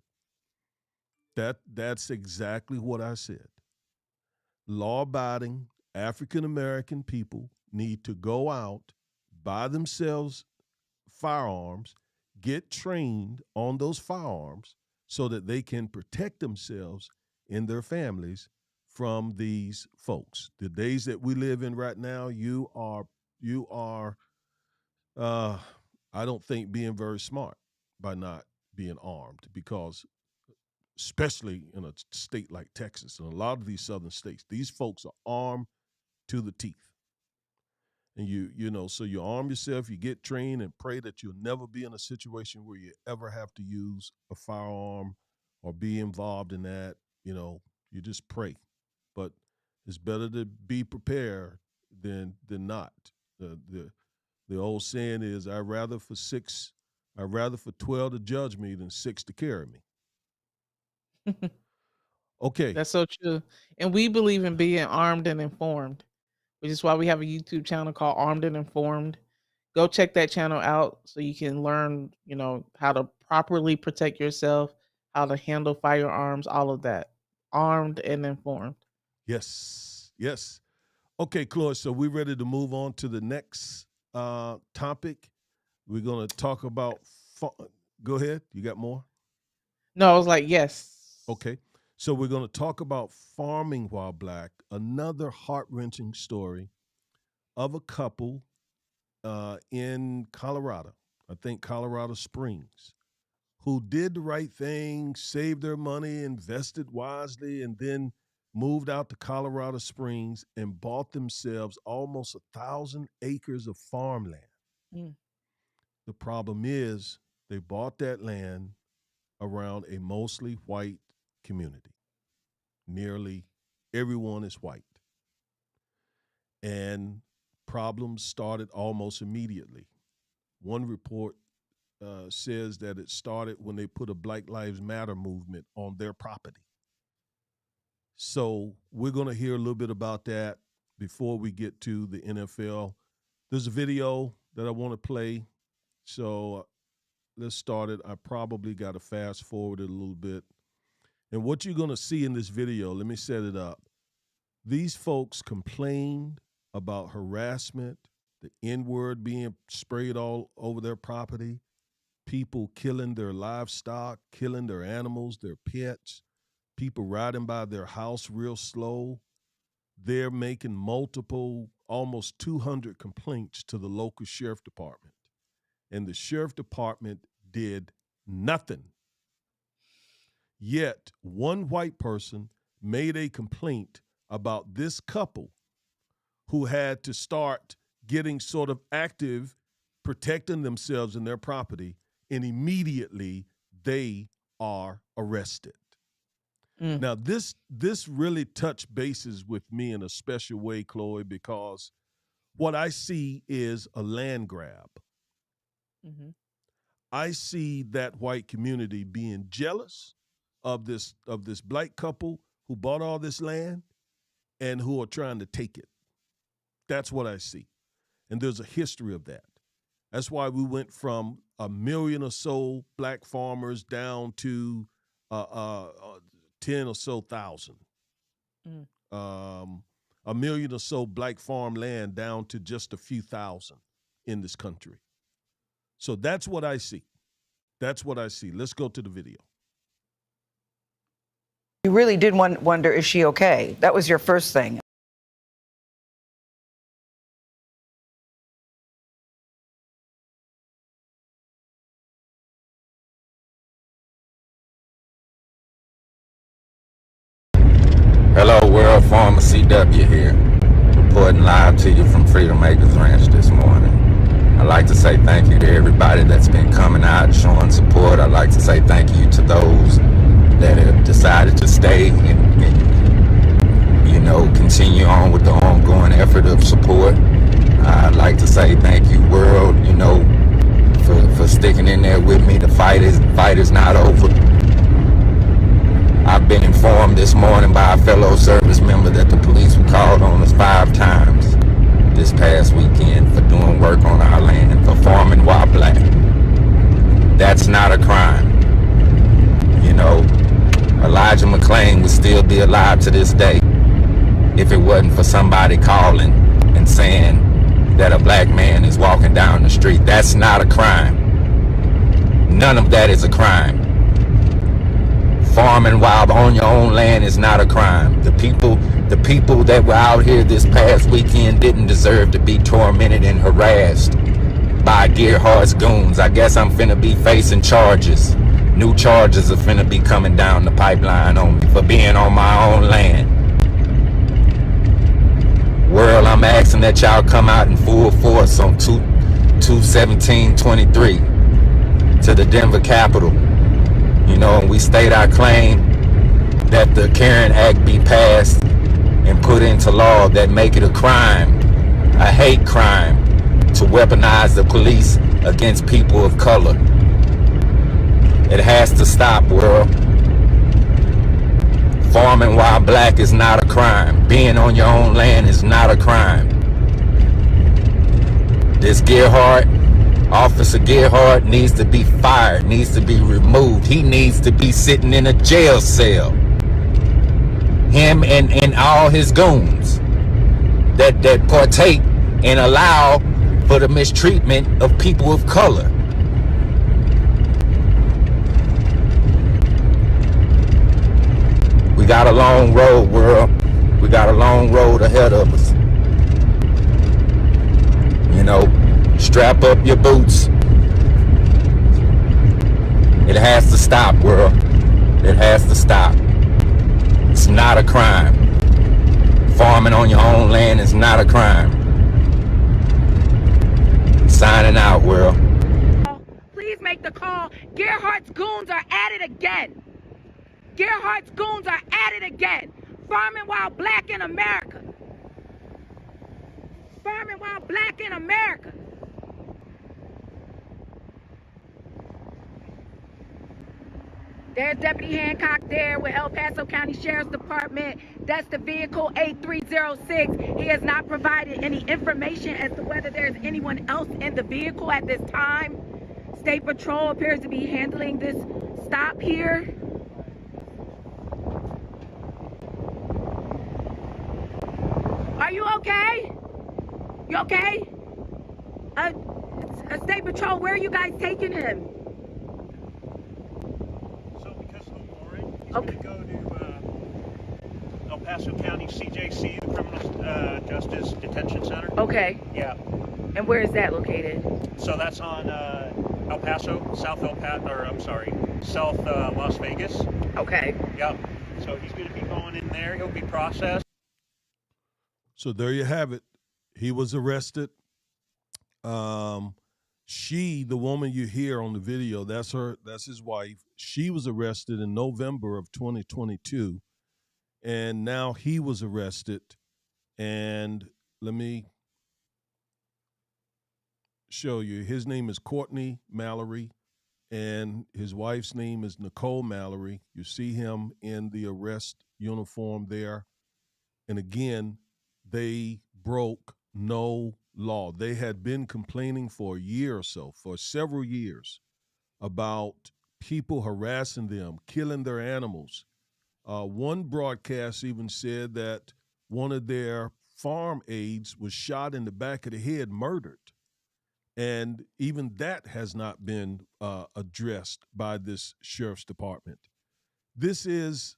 That's exactly what I said. Law-abiding African American people need to go out, buy themselves firearms, get trained on those firearms so that they can protect themselves and their families from these folks. The days that we live in right now, you are uh I don't think being very smart by not being armed, because especially in a state like Texas and a lot of these southern states, these folks are armed to the teeth. And so you arm yourself, you get trained, and pray that you'll never be in a situation where you ever have to use a firearm or be involved in that. You just pray. But it's better to be prepared than not. The old saying is, I'd rather for 12 to judge me than 6 to carry me. Okay. That's so true. And we believe in being armed and informed. which is why we have a YouTube channel called Armed and Informed. Go check that channel out so you can learn, how to properly protect yourself, how to handle firearms, all of that. Armed and Informed. Yes. Yes. Okay, Chloe, so we're ready to move on to the next topic. We're going to talk about go ahead. You got more? No, I was like, yes. Okay. So we're going to talk about farming while black, another heart-wrenching story of a couple in Colorado, I think Colorado Springs, who did the right thing, saved their money, invested wisely, and then moved out to Colorado Springs and bought themselves almost 1,000 acres of farmland. Mm. The problem is they bought that land around a mostly white community. Nearly everyone is white. And problems started almost immediately. One report says that it started when they put a Black Lives Matter movement on their property. So we're going to hear a little bit about that before we get to the NFL. There's a video that I want to play. So let's start it. I probably got to fast forward it a little bit. And what you're going to see in this video, let me set it up. These folks complained about harassment, the N-word being sprayed all over their property, people killing their livestock, killing their animals, their pets, people riding by their house real slow. They're making multiple, almost 200 complaints to the local sheriff department. And the sheriff department did nothing. Yet one white person made a complaint about this couple who had to start getting sort of active, protecting themselves and their property, and immediately they are arrested. Now, this really touched bases with me in a special way, Chloe, because what I see is a land grab. Mm-hmm. I see that white community being jealous of this black couple who bought all this land and who are trying to take it. That's what I see. And there's a history of that. That's why we went from 1 million or so black farmers down to 10 or so thousand. 1 million or so black farmland down to just a few thousand in this country. So that's what I see. That's what I see. Let's go to the video. You really did wonder, is she okay? That was your first thing. Hello world, Farmer CW here, reporting live to you from Freedom Acres Ranch this morning. I'd like to say thank you to everybody that's been coming out and showing support. I'd like to say thank you to those that have decided to stay and continue on with the ongoing effort of support. I'd like to say thank you, world, for sticking in there with me. The fight is not over. I've been informed this morning by a fellow service member that the police were called on us 5 times this past weekend for doing work on our land, for farming while black. That's not a crime. Elijah McClain would still be alive to this day if it wasn't for somebody calling and saying that a black man is walking down the street. That's not a crime. None of that is a crime. Farming while on your own land is not a crime. The people that were out here this past weekend didn't deserve to be tormented and harassed by Gearhart's goons. I guess I'm finna be facing charges. New charges are finna be coming down the pipeline on me for being on my own land. World, I'm asking that y'all come out in full force on 2/17/23 to the Denver Capitol. And we state our claim that the Karen Act be passed and put into law that make it a crime, a hate crime, to weaponize the police against people of color. It has to stop, world. Farming while black is not a crime. Being on your own land is not a crime. This Officer Gerhardt needs to be fired, needs to be removed. He needs to be sitting in a jail cell. Him and all his goons that partake and allow for the mistreatment of people of color. We got a long road, world. We got a long road ahead of us. You know, strap up your boots. It has to stop, world. It has to stop. It's not a crime. Farming on your own land is not a crime. Signing out, world. Please make the call. Gerhardt's goons are at it again. Gerhardt's goons are at it again. Farming while black in America. Farming while black in America. There's Deputy Hancock there with El Paso County Sheriff's Department. That's the vehicle 8306. He has not provided any information as to whether there's anyone else in the vehicle at this time. State Patrol appears to be handling this stop here. Are you okay? You okay? State Patrol, where are you guys taking him? So because of the warrant, he's going to go to El Paso County CJC, the Criminal Justice Detention Center. Okay. Yeah. And where is that located? So that's on El Paso, South Las Vegas. Okay. Yep. So he's going to be going in there. He'll be processed. So there you have it. He was arrested. The woman you hear on the video, that's his wife. She was arrested in November of 2022, and now he was arrested. And let me show you. His name is Courtney Mallory, and his wife's name is Nicole Mallory. You see him in the arrest uniform there. And again, they broke no law. They had been complaining for a year or so, for several years, about people harassing them, killing their animals. One broadcast even said that one of their farm aides was shot in the back of the head, murdered. And even that has not been addressed by this sheriff's department. This is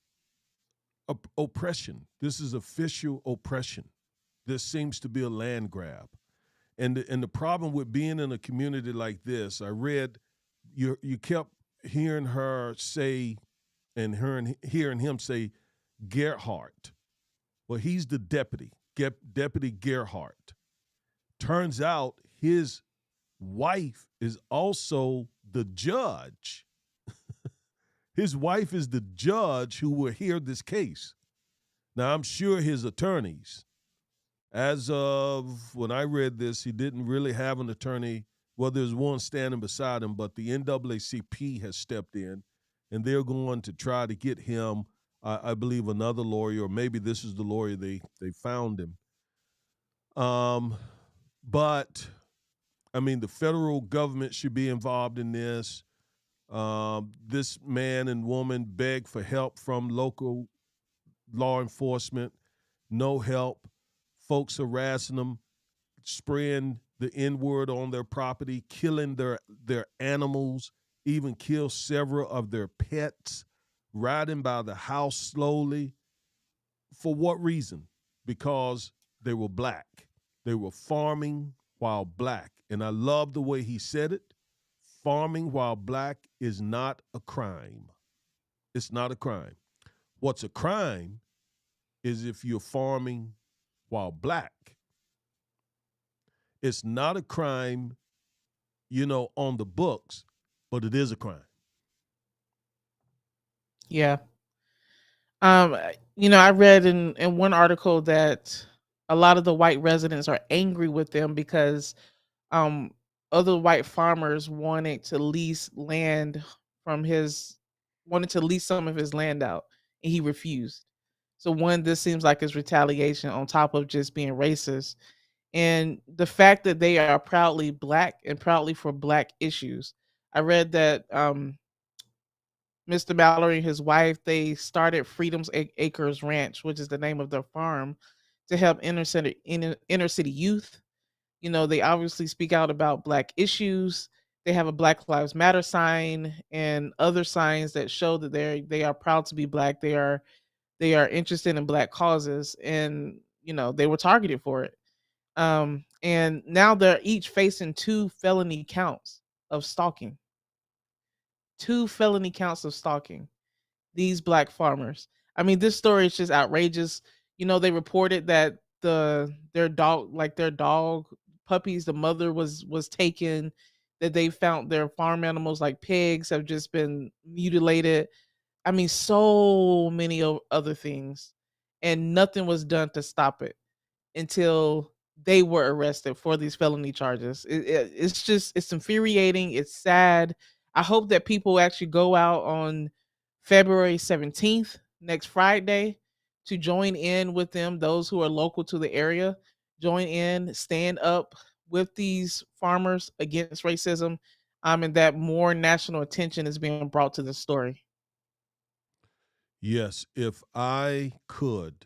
oppression. This is official oppression. This seems to be a land grab. And the problem with being in a community like this, I read, you kept hearing her say, and hearing him say, Gerhardt. Well, he's the deputy, Deputy Gerhardt. Turns out his wife is also the judge. His wife is the judge who will hear this case. Now, I'm sure his attorneys, as of when I read this, he didn't really have an attorney. Well, there's one standing beside him, but the NAACP has stepped in, and they're going to try to get him, I believe, another lawyer, or maybe this is the lawyer they found him. But, I mean, the federal government should be involved in this. This man and woman begged for help from local law enforcement. No help. Folks harassing them, spraying the N-word on their property, killing their animals, even kill several of their pets, riding by the house slowly. For what reason? Because they were black. They were farming while black. And I love the way he said it. Farming while black is not a crime. It's not a crime. What's a crime is if you're farming while black. It's not a crime, on the books, but it is a crime. Yeah. I read in one article that a lot of the white residents are angry with them because other white farmers wanted to lease some of his land out. and he refused. So one, this seems like it's retaliation on top of just being racist. And the fact that they are proudly black and proudly for black issues. I read that Mr. Mallory and his wife, they started Freedom's Acres Ranch, which is the name of their farm, to help inner city youth. You know, they obviously speak out about black issues. They have a Black Lives Matter sign and other signs that show that they are proud to be black. They are interested in black causes, and you know they were targeted for it. And now they're each facing 2 felony counts of stalking. 2 felony counts of stalking these black farmers. I mean, this story is just outrageous. You know, they reported that their dog puppies, the mother was taken, that they found their farm animals like pigs have just been mutilated. I mean, so many other things, and nothing was done to stop it until they were arrested for these felony charges. It's infuriating. It's sad. I hope that people actually go out on February 17th, next Friday, to join in with them. Those who are local to the area, join in, stand up with these farmers against racism, and that more national attention is being brought to the story. Yes, if I could,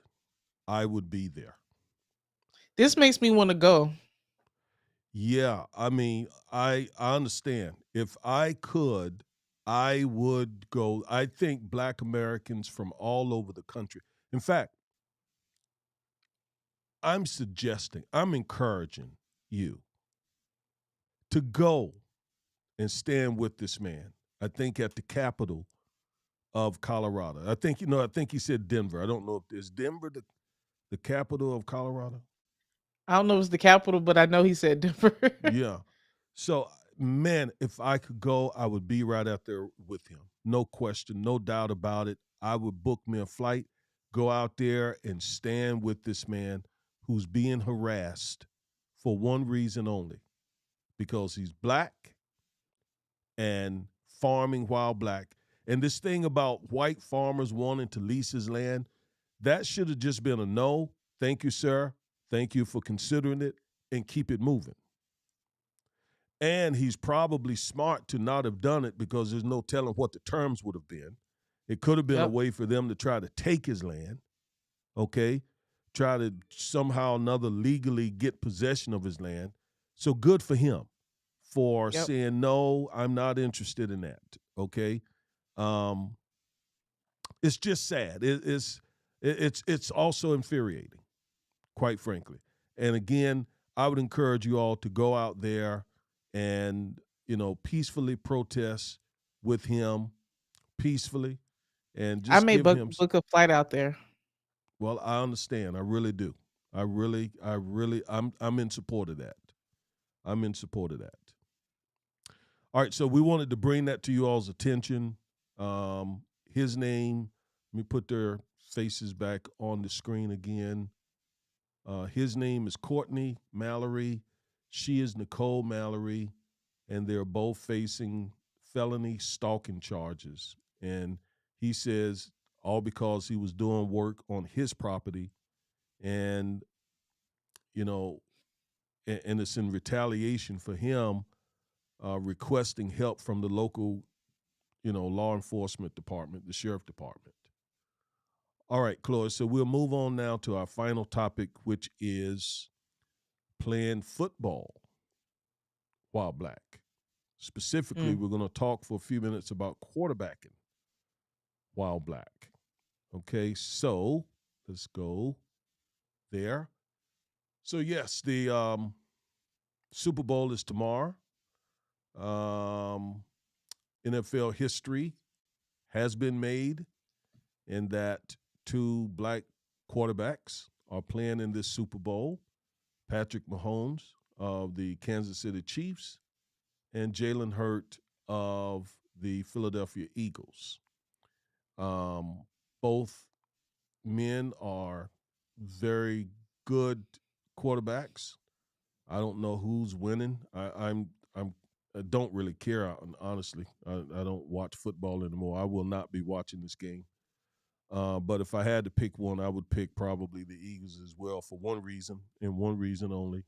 I would be there. This makes me want to go. Yeah, I mean, I understand. If I could, I would go. I think black Americans from all over the country. In fact, I'm encouraging you to go and stand with this man. I think at the Capitol of Colorado. I think he said Denver. I don't know if is Denver the capital of Colorado. I don't know if it's the capital, but I know he said Denver. Yeah. So, man, if I could go, I would be right out there with him. No question, no doubt about it. I would book me a flight, go out there and stand with this man who's being harassed for one reason only, because he's black and farming while black. And this thing about white farmers wanting to lease his land, that should have just been a no. Thank you, sir. Thank you for considering it, and keep it moving. And he's probably smart to not have done it because there's no telling what the terms would have been. It could have been a way for them to try to take his land, okay? Try to somehow or another legally get possession of his land. So good for him for saying, no, I'm not interested in that, okay? It's just sad. It's also infuriating, quite frankly. And again, I would encourage you all to go out there and, peacefully protest with him, peacefully, and I just may give him. book a flight out there. Well, I understand. I really do. I'm in support of that. I'm in support of that. All right, so we wanted to bring that to you all's attention. His name, let me put their faces back on the screen again. His name is Courtney Mallory. She is Nicole Mallory, and they're both facing felony stalking charges. And he says all because he was doing work on his property, and and it's in retaliation for him requesting help from the local, law enforcement department, the sheriff department. All right, Chloe, so we'll move on now to our final topic, which is playing football while black. Specifically, we're going to talk for a few minutes about quarterbacking while black. Okay, so let's go there. So, yes, the Super Bowl is tomorrow. NFL history has been made in that 2 black quarterbacks are playing in this Super Bowl. Patrick Mahomes of the Kansas City Chiefs and Jalen Hurts of the Philadelphia Eagles. Both men are very good quarterbacks. I don't know who's winning. I don't really care, honestly. I don't watch football anymore. I will not be watching this game. But if I had to pick one, I would pick probably the Eagles as well for one reason and one reason only.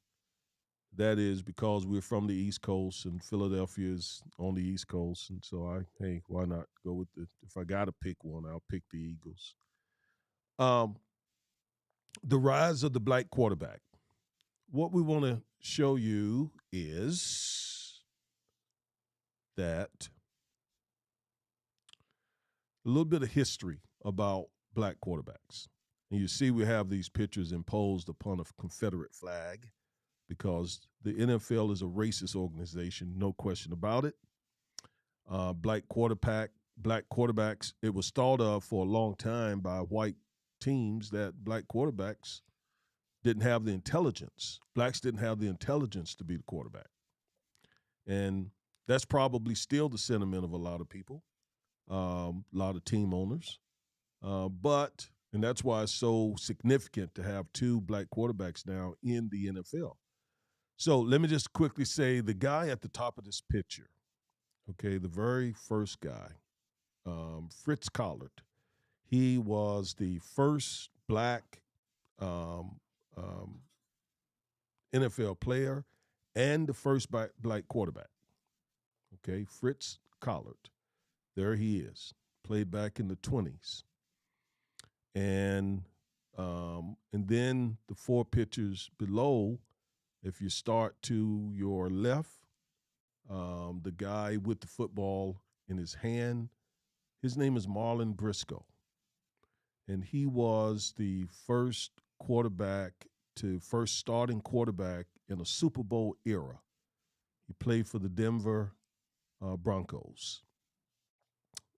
That is because we're from the East Coast and Philadelphia is on the East Coast. And so hey, why not go with if I got to pick one, I'll pick the Eagles. Um, the rise of the black quarterback. What we want to show you is that a little bit of history about black quarterbacks. And you see we have these pictures imposed upon a Confederate flag because the NFL is a racist organization, no question about it. Black quarterbacks, it was thought of for a long time by white teams that black quarterbacks didn't have the intelligence. Blacks didn't have the intelligence to be the quarterback. And that's probably still the sentiment of a lot of people, a lot of team owners. And that's why it's so significant to have two black quarterbacks now in the NFL. So let me just quickly say the guy at the top of this picture, okay, the very first guy, Fritz Collard, he was the first black NFL player and the first black quarterback. Okay, Fritz Collard, there he is, played back in the 20s. And then the four pictures below, if you start to your left, the guy with the football in his hand, his name is Marlon Briscoe. And he was the first starting quarterback in a Super Bowl era. He played for the Denver Broncos.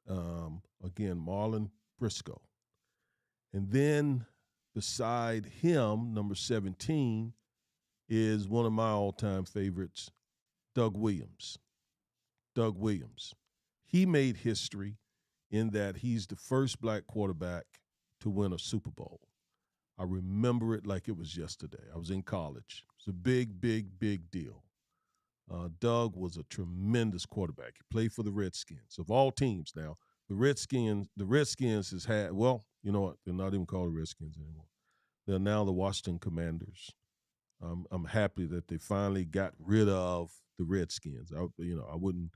Again, Marlon Briscoe. And then beside him, number 17, is one of my all-time favorites, Doug Williams. Doug Williams. He made history in that he's the first black quarterback to win a Super Bowl. I remember it like it was yesterday. I was in college. It was a big, big, big deal. Doug was a tremendous quarterback. He played for the Redskins. Of all teams now, the Redskins has had, well, you know what? They're not even called the Redskins anymore. They're now the Washington Commanders. I'm happy that they finally got rid of the Redskins. I wouldn't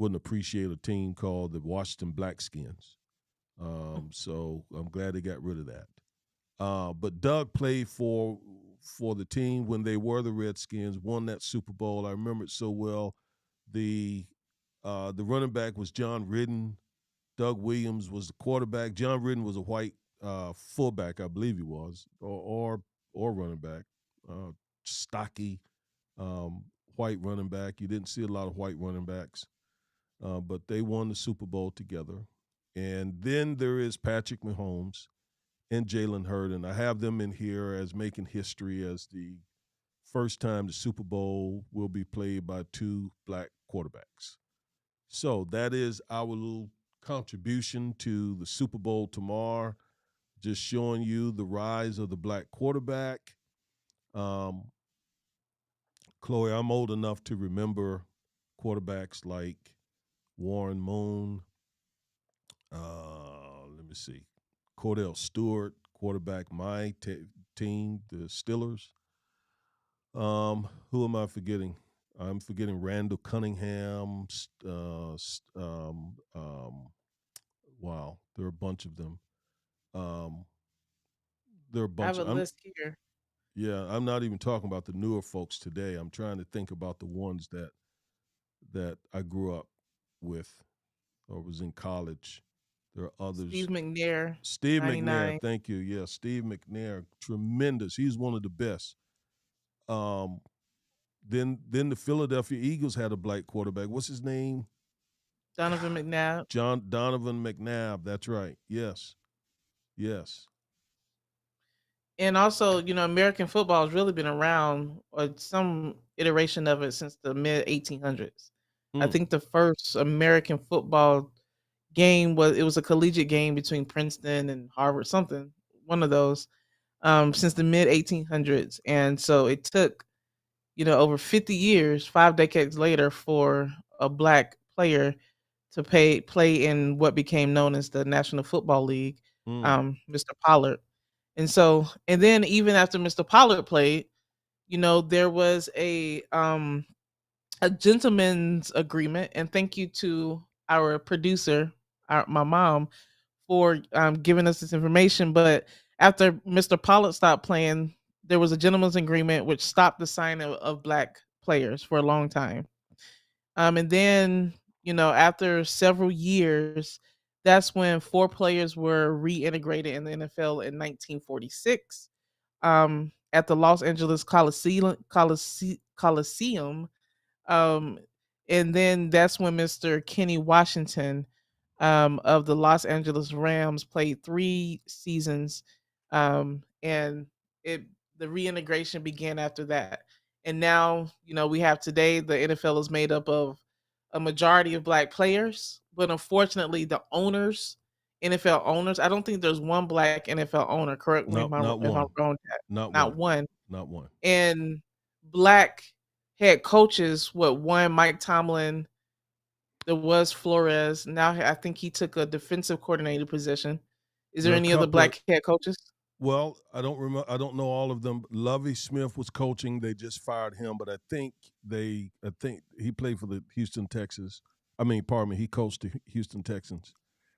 appreciate a team called the Washington Blackskins. So I'm glad they got rid of that. But Doug played for the team when they were the Redskins, won that Super Bowl. I remember it so well. The running back was John Ridden. Doug Williams was the quarterback. John Ridden was a white fullback, I believe he was, or running back. Stocky white running back. You didn't see a lot of white running backs, but they won the Super Bowl together. And then there is Patrick Mahomes and Jalen Hurd, and I have them in here as making history as the first time the Super Bowl will be played by two black quarterbacks. So that is our little contribution to the Super Bowl tomorrow, just showing you the rise of the black quarterback. Chloe, I'm old enough to remember quarterbacks like Warren Moon, let me see, Cordell Stewart, quarterback my team, the Steelers. Who am I forgetting? I'm forgetting Randall Cunningham. Wow, there are a bunch of them. There are a I bunch. have a list here. Yeah, I'm not even talking about the newer folks today. I'm trying to think about the ones that I grew up with or was in college. There are others. Steve McNair. Steve 99. McNair, thank you. Yeah, Steve McNair, tremendous. He's one of the best. Then the Philadelphia Eagles had a black quarterback. What's his name? Donovan McNabb. Donovan McNabb. That's right. Yes. And also, American football has really been around, or some iteration of it, since the mid 1800s. I think the first American football game was a collegiate game between Princeton and Harvard, one of those, since the mid 1800s. And so it took, over 50 years, 5 decades later, for a black player to play in what became known as the National Football League, Mr. Pollard. And then even after Mr. Pollard played, there was a gentleman's agreement, and thank you to our producer, my mom, for giving us this information. But after Mr. Pollard stopped playing, there was a gentleman's agreement which stopped the signing of black players for a long time. And then, after several years, that's when 4 players were reintegrated in the NFL in 1946 at the Los Angeles Coliseum. Um, and then that's when Mr. Kenny Washington of the Los Angeles Rams played 3 seasons. And it the reintegration began after that. And now, we have today the NFL is made up of a majority of black players, but unfortunately the owners, NFL owners, I don't think there's one black NFL owner. Correct me No, if not I'm one. wrong. Not Not one. one. Not one. And black head coaches, one, Mike Tomlin, there was Flores. Now I think he took a defensive coordinator position. Is there There are a any other couple of, black head coaches? well, I don't remember. I don't know all of them. Lovie Smith was coaching. They just fired him, but I think he played for the Houston Texans. Pardon me. He coached the Houston Texans.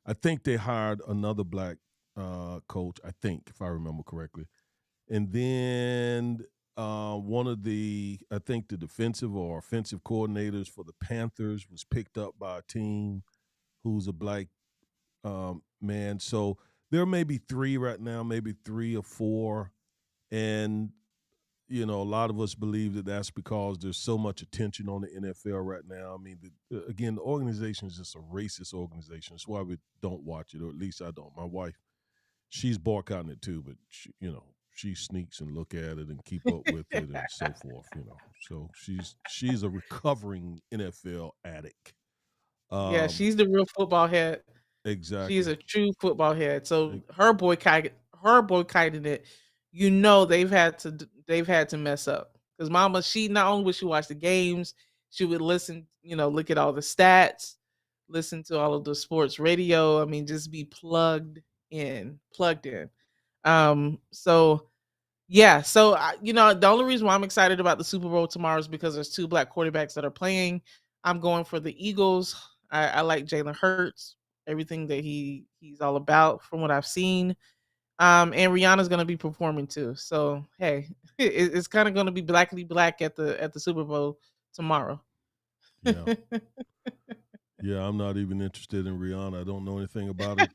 I think they hired another black coach. I think, if I remember correctly, and then I think the defensive or offensive coordinators for the Panthers was picked up by a team who's a black man. So there may be 3 right now, maybe 3 or 4. And, a lot of us believe that that's because there's so much attention on the NFL right now. Again, the organization is just a racist organization. That's why we don't watch it, or at least I don't. My wife, she's boycotting it too, but she sneaks and look at it and keep up with it and so forth. So she's a recovering NFL addict. Yeah, she's the real football head. Exactly. She's a true football head. So her boycotting it. They've had to mess up, because Mama, she not only would she watch the games, she would listen, look at all the stats, listen to all of the sports radio. Just be plugged in. So yeah, so the only reason why I'm excited about the Super Bowl tomorrow is because there's 2 black quarterbacks that are playing. I'm going for the Eagles. I like Jalen Hurts, everything that he's all about from what I've seen. And Rihanna's gonna be performing too. So hey, it's kind of gonna be blackly black at the Super Bowl tomorrow. Yeah. Yeah, I'm not even interested in Rihanna. I don't know anything about it.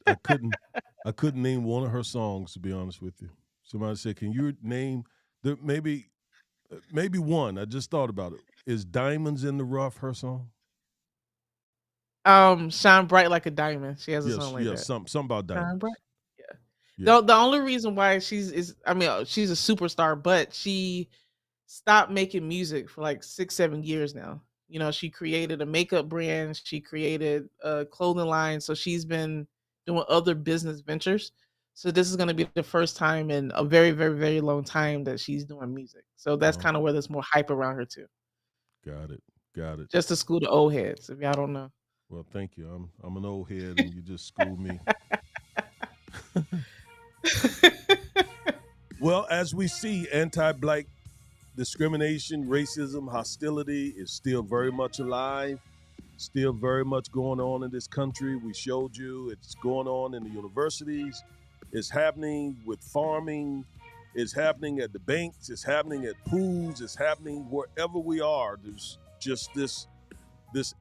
I couldn't name one of her songs, to be honest with you. Somebody said, "Can you name maybe one?" I just thought about it. Is "Diamonds in the Rough" her song? Shine bright like a diamond. She has a song like that. Something about Shine diamonds. bright. Yeah. The only reason why she's a superstar, but she stopped making music for like 6-7 years now. She created a makeup brand, she created a clothing line, so she's been doing other business ventures. So this is going to be the first time in a very, very, very long time that she's doing music. So that's kind of where there's more hype around her too. Got it. Just to school the old heads, if y'all don't know. Well, thank you. I'm an old head, and you just schooled me. Well, as we see, anti-black discrimination, racism, hostility is still very much alive, still very much going on in this country. We showed you it's going on in the universities. It's happening with farming. It's happening at the banks. It's happening at pools. It's happening wherever we are. There's just this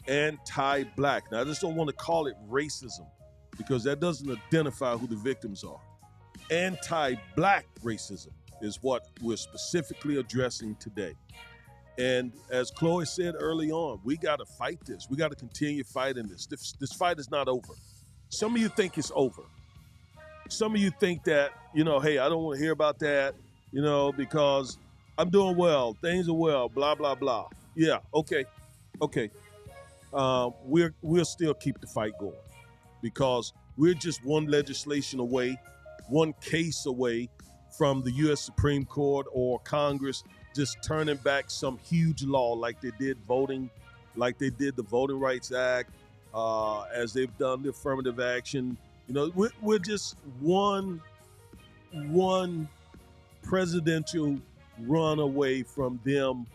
anti-black. Now, I just don't want to call it racism because that doesn't identify who the victims are. Anti-black racism is what we're specifically addressing today. And as Chloe said early on, we got to fight this. We got to continue fighting this. This fight is not over. Some of you think it's over. Some of you think that, hey, I don't want to hear about that, because I'm doing well. Things are well, blah, blah, blah. Yeah, okay. We'll still keep the fight going because we're just one legislation away, one case away from the U.S. Supreme Court or Congress just turning back some huge law like they did the Voting Rights Act, as they've done the affirmative action You know, we're just one presidential run away from them,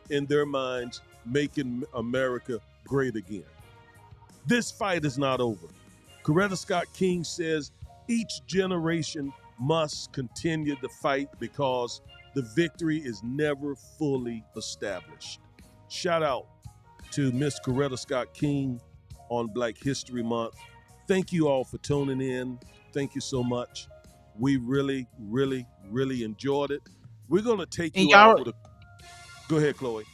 in their minds, making America great again. This fight is not over. Coretta Scott King says each generation must continue the fight because the victory is never fully established. Shout out to Miss Coretta Scott King on Black History Month. Thank you all for tuning in. Thank you so much. We really, really, really enjoyed it. We're going to take you out with a... Go ahead, Chloe.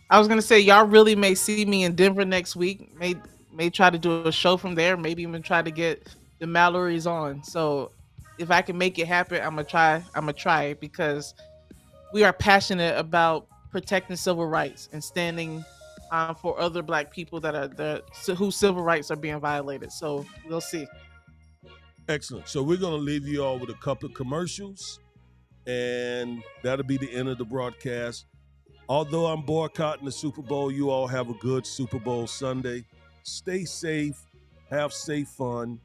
I was going to say, y'all really may see me in Denver next week. May try to do a show from there. Maybe even try to get the Mallorys on. So if I can make it happen, I'm going to try it, because we are passionate about protecting civil rights and standing for other Black people whose civil rights are being violated. So we'll see. Excellent. So we're going to leave you all with a couple of commercials, and that'll be the end of the broadcast. Although I'm boycotting the Super Bowl, you all have a good Super Bowl Sunday. Stay safe, have safe fun,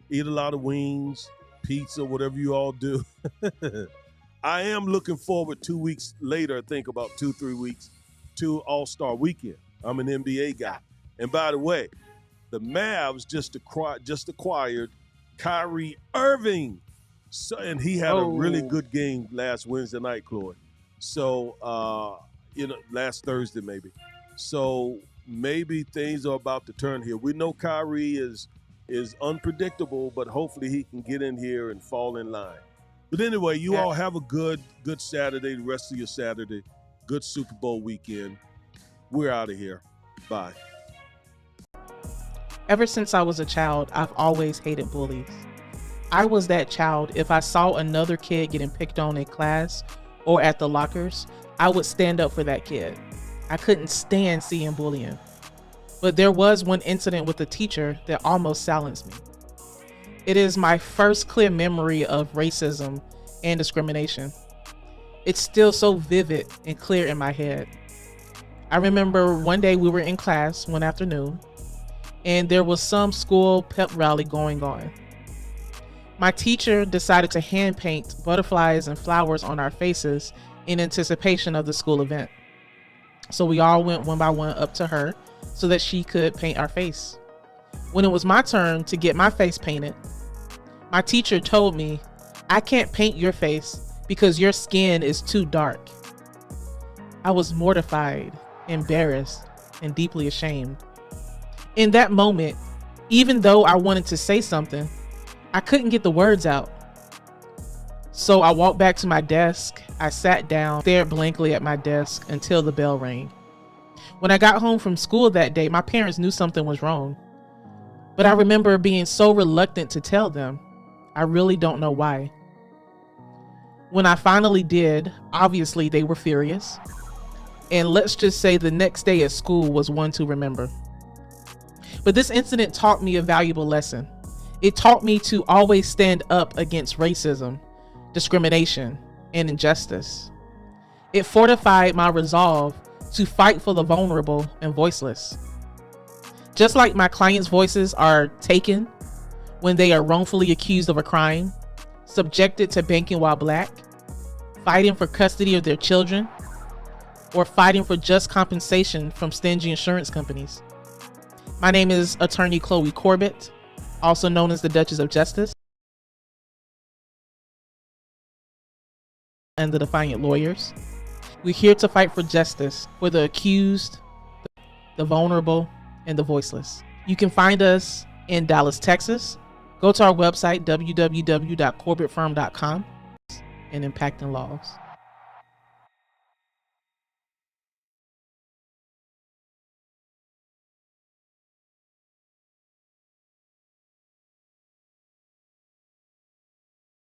eat a lot of wings, pizza, whatever you all do. I am looking forward 2 weeks later, I think about 2-3 weeks, to All-Star Weekend. I'm an NBA guy. And by the way, the Mavs just acquired Kyrie Irving. So, and he had a really good game last Wednesday night, Chloe. So, last Thursday maybe. So maybe things are about to turn here. We know Kyrie is unpredictable, but hopefully he can get in here and fall in line. But anyway, you all have a good Saturday, the rest of your Saturday. Good Super Bowl weekend. We're out of here. Bye. Ever since I was a child, I've always hated bullies. I was that child. If I saw another kid getting picked on in class or at the lockers, I would stand up for that kid. I couldn't stand seeing bullying. But there was one incident with a teacher that almost silenced me. It is my first clear memory of racism and discrimination. It's still so vivid and clear in my head. I remember one day we were in class one afternoon, and there was some school pep rally going on. My teacher decided to hand paint butterflies and flowers on our faces in anticipation of the school event. So we all went one by one up to her so that she could paint our face. When it was my turn to get my face painted, my teacher told me, "I can't paint your face because your skin is too dark." I was mortified, embarrassed, and deeply ashamed. In that moment, even though I wanted to say something, I couldn't get the words out. So I walked back to my desk. I sat down, stared blankly at my desk until the bell rang. When I got home from school that day, my parents knew something was wrong. But I remember being so reluctant to tell them. I really don't know why. When I finally did, obviously they were furious. And let's just say the next day at school was one to remember. But this incident taught me a valuable lesson. It taught me to always stand up against racism, discrimination, and injustice. It fortified my resolve to fight for the vulnerable and voiceless. Just like my clients' voices are taken when they are wrongfully accused of a crime, subjected to banking while Black, fighting for custody of their children, or fighting for just compensation from stingy insurance companies. My name is Attorney Chloe Corbett, also known as the Duchess of Justice, and the Defiant Lawyers. We're here to fight for justice for the accused, the vulnerable, and the voiceless. You can find us in Dallas, Texas. Go to our website, www.corbettfirm.com, and Impacting Laws.